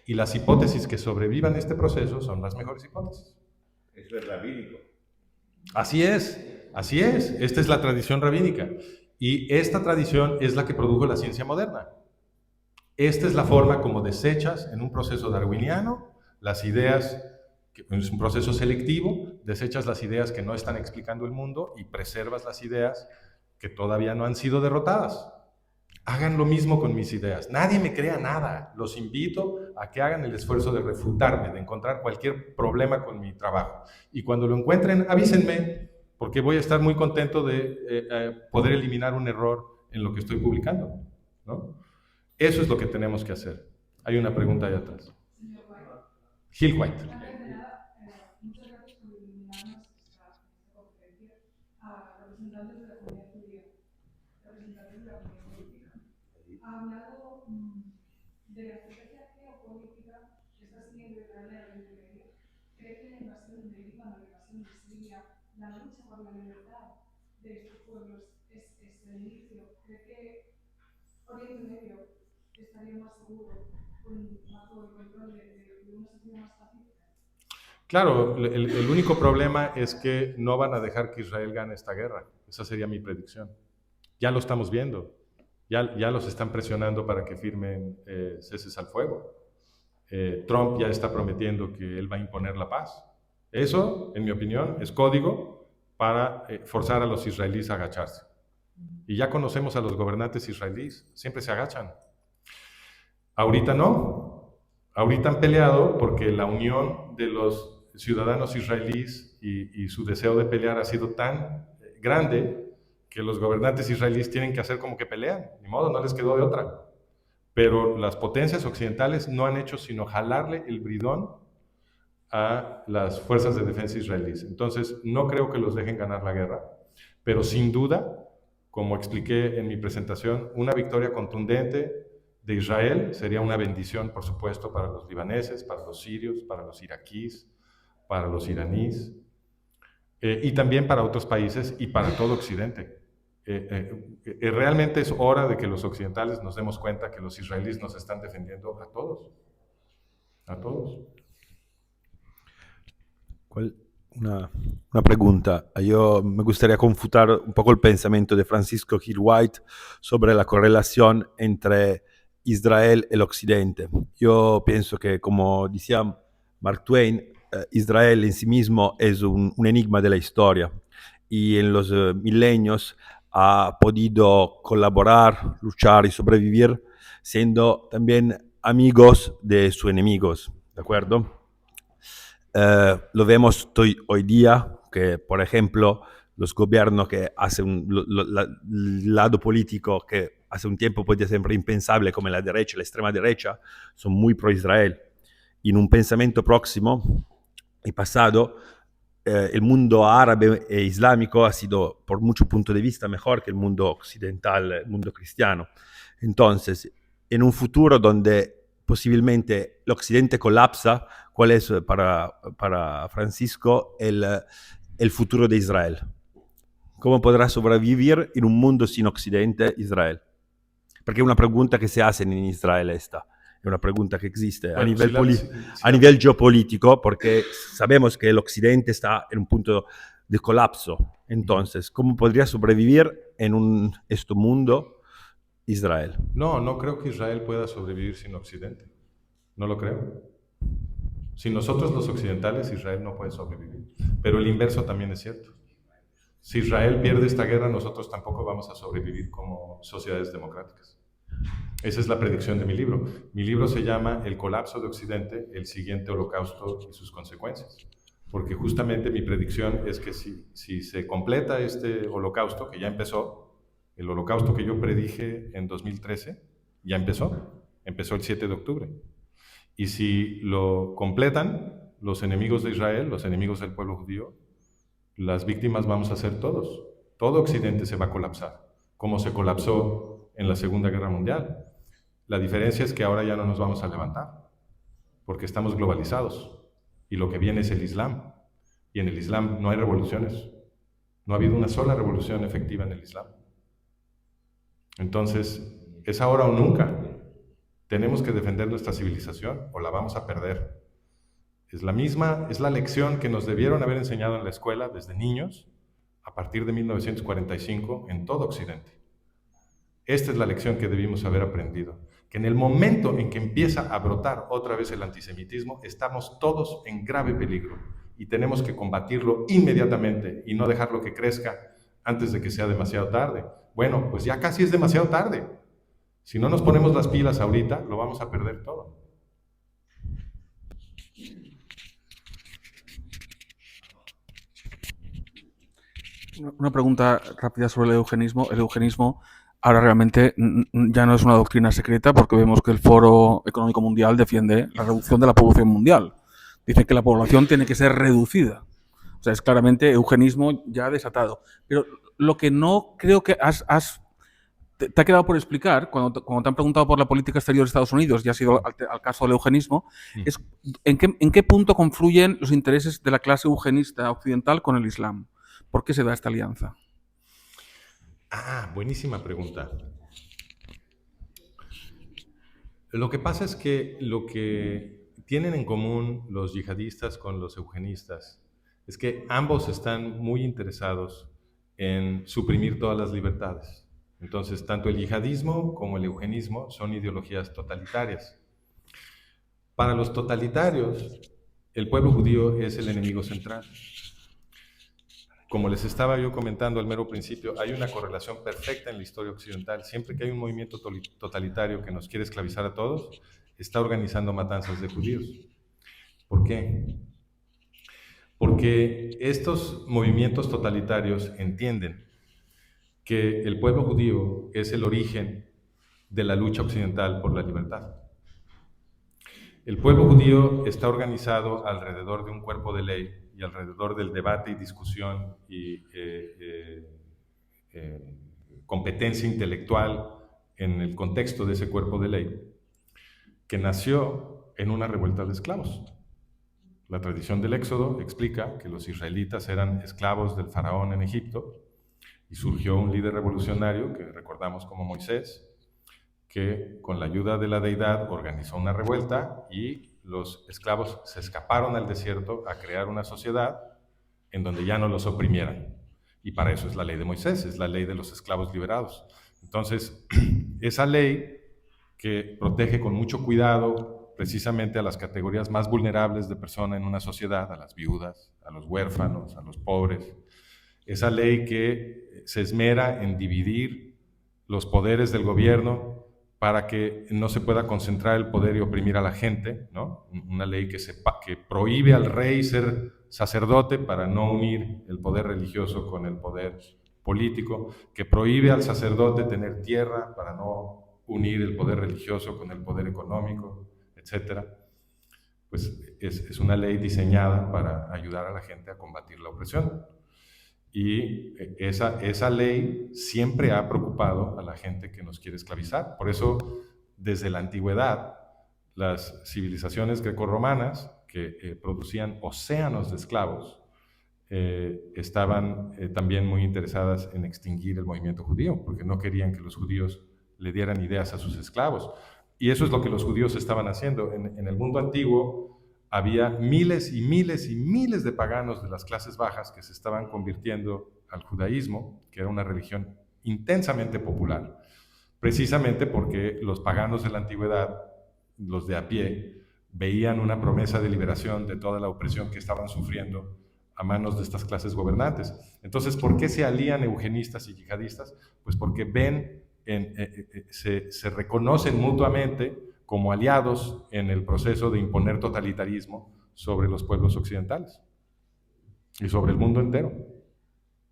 Y las hipótesis que sobrevivan este proceso son las mejores hipótesis. Eso es rabínico. Así es, así es. Esta es la tradición rabínica. Y esta tradición es la que produjo la ciencia moderna. Esta es la forma como desechas en un proceso darwiniano las ideas, que es un proceso selectivo, desechas las ideas que no están explicando el mundo y preservas las ideas que todavía no han sido derrotadas. Hagan lo mismo con mis ideas. Nadie me crea nada. Los invito a que hagan el esfuerzo de refutarme, de encontrar cualquier problema con mi trabajo. Y cuando lo encuentren, avísenme, porque voy a estar muy contento de poder eliminar un error en lo que estoy publicando, ¿no? Eso es lo que tenemos que hacer. Hay una pregunta ahí atrás. Gil White. Muchas gracias por iluminarnos esta conferencia a representantes de la comunidad judía, representantes de la comunidad política. Ha hablado de la estrategia geopolítica que está siguiendo Israel en Oriente Medio. ¿Cree que la invasión de Líbano, la invasión de Siria, la lucha por la libertad de estos pueblos es el inicio? ¿Cree que Oriente Medio estaría más seguro bajo el control de una sociedad más pacífica? Claro, el único problema es que no van a dejar que Israel gane esta guerra. Esa sería mi predicción. Ya lo estamos viendo. Ya los están presionando para que firmen ceses al fuego. Trump ya está prometiendo que él va a imponer la paz. Eso, en mi opinión, es código para forzar a los israelíes a agacharse. Y ya conocemos a los gobernantes israelíes, siempre se agachan. Ahorita no. Ahorita han peleado porque la unión de los ciudadanos israelíes y su deseo de pelear ha sido tan grande que los gobernantes israelíes tienen que hacer como que pelean. Ni modo, no les quedó de otra. Pero las potencias occidentales no han hecho sino jalarle el bridón a las fuerzas de defensa israelíes. Entonces, no creo que los dejen ganar la guerra, pero sin duda, como expliqué en mi presentación, una victoria contundente de Israel sería una bendición, por supuesto, para los libaneses, para los sirios, para los iraquíes, para los iraníes, y también para otros países y para todo Occidente. Realmente es hora de que los occidentales nos demos cuenta que los israelíes nos están defendiendo a todos. A todos. Una pregunta. Yo me gustaría confutar un poco el pensamiento de Francisco Gil White sobre la correlación entre Israel y el Occidente. Yo pienso que, como decía Mark Twain, Israel en sí mismo es un enigma de la historia y en los milenios ha podido colaborar, luchar y sobrevivir siendo también amigos de sus enemigos, ¿de acuerdo? Lo vemos hoy día, que por ejemplo los gobiernos que hacen el lado político que hace un tiempo podía ser impensable, como la derecha, la extrema derecha, son muy pro-Israel. Y en un pensamiento próximo y pasado, el mundo árabe e islámico ha sido, por mucho punto de vista, mejor que el mundo occidental, el mundo cristiano. Entonces, en un futuro donde posiblemente el Occidente colapsa, ¿cuál es para Francisco el futuro de Israel? ¿Cómo podrá sobrevivir en un mundo sin Occidente Israel? Porque es una pregunta que se hace en Israel esta. Es una pregunta que existe a nivel geopolítico, porque sabemos que el Occidente está en un punto de colapso. Entonces, ¿cómo podría sobrevivir en este mundo Israel? No creo que Israel pueda sobrevivir sin Occidente. No lo creo. Sin nosotros los occidentales, Israel no puede sobrevivir. Pero el inverso también es cierto. Si Israel pierde esta guerra, nosotros tampoco vamos a sobrevivir como sociedades democráticas. Esa es la predicción de mi libro. Mi libro se llama El colapso de Occidente, el siguiente holocausto y sus consecuencias. Porque justamente mi predicción es que si se completa este holocausto, que ya empezó, el holocausto que yo predije en 2013, ya empezó el 7 de octubre. Y si lo completan los enemigos de Israel, los enemigos del pueblo judío, las víctimas vamos a ser todos. Todo Occidente se va a colapsar, como se colapsó en la Segunda Guerra Mundial. La diferencia es que ahora ya no nos vamos a levantar, porque estamos globalizados, y lo que viene es el Islam. Y en el Islam no hay revoluciones. No ha habido una sola revolución efectiva en el Islam. Entonces, es ahora o nunca. Tenemos que defender nuestra civilización o la vamos a perder. Es la lección que nos debieron haber enseñado en la escuela desde niños, a partir de 1945, en todo Occidente. Esta es la lección que debimos haber aprendido. Que en el momento en que empieza a brotar otra vez el antisemitismo, estamos todos en grave peligro y tenemos que combatirlo inmediatamente y no dejarlo que crezca antes de que sea demasiado tarde. Bueno, pues ya casi es demasiado tarde. Si no nos ponemos las pilas ahorita, lo vamos a perder todo. Una pregunta rápida sobre el eugenismo. El eugenismo ahora realmente ya no es una doctrina secreta, porque vemos que el Foro Económico Mundial defiende la reducción de la población mundial. Dice que la población tiene que ser reducida. O sea, es claramente eugenismo ya desatado. Pero lo que no creo que te ha quedado por explicar, cuando te han preguntado por la política exterior de Estados Unidos, y ha sido al caso del eugenismo, es en qué punto confluyen los intereses de la clase eugenista occidental con el Islam. ¿Por qué se da esta alianza? Buenísima pregunta. Lo que pasa es que lo que tienen en común los yihadistas con los eugenistas es que ambos están muy interesados en suprimir todas las libertades. Entonces, tanto el yihadismo como el eugenismo son ideologías totalitarias. Para los totalitarios, el pueblo judío es el enemigo central. Como les estaba yo comentando al mero principio, hay una correlación perfecta en la historia occidental. Siempre que hay un movimiento totalitario que nos quiere esclavizar a todos, está organizando matanzas de judíos. ¿Por qué? Porque estos movimientos totalitarios entienden que el pueblo judío es el origen de la lucha occidental por la libertad. El pueblo judío está organizado alrededor de un cuerpo de ley y alrededor del debate y discusión y competencia intelectual en el contexto de ese cuerpo de ley, que nació en una revuelta de esclavos. La tradición del Éxodo explica que los israelitas eran esclavos del faraón en Egipto y surgió un líder revolucionario que recordamos como Moisés, que con la ayuda de la deidad organizó una revuelta y los esclavos se escaparon al desierto a crear una sociedad en donde ya no los oprimieran. Y para eso es la ley de Moisés, es la ley de los esclavos liberados. Entonces, esa ley que protege con mucho cuidado precisamente a las categorías más vulnerables de persona en una sociedad, a las viudas, a los huérfanos, a los pobres, esa ley que se esmera en dividir los poderes del gobierno para que no se pueda concentrar el poder y oprimir a la gente, ¿no? Una ley que prohíbe al rey ser sacerdote para no unir el poder religioso con el poder político, que prohíbe al sacerdote tener tierra para no unir el poder religioso con el poder económico, etc. Pues es una ley diseñada para ayudar a la gente a combatir la opresión. Y esa ley siempre ha preocupado a la gente que nos quiere esclavizar. Por eso, desde la antigüedad, las civilizaciones grecorromanas que producían océanos de esclavos estaban también muy interesadas en extinguir el movimiento judío, porque no querían que los judíos le dieran ideas a sus esclavos. Y eso es lo que los judíos estaban haciendo. En el mundo antiguo había miles y miles y miles de paganos de las clases bajas que se estaban convirtiendo al judaísmo, que era una religión intensamente popular, precisamente porque los paganos de la antigüedad, los de a pie, veían una promesa de liberación de toda la opresión que estaban sufriendo a manos de estas clases gobernantes. Entonces, ¿por qué se alían eugenistas y yihadistas? Pues porque ven, se reconocen mutuamente como aliados en el proceso de imponer totalitarismo sobre los pueblos occidentales y sobre el mundo entero.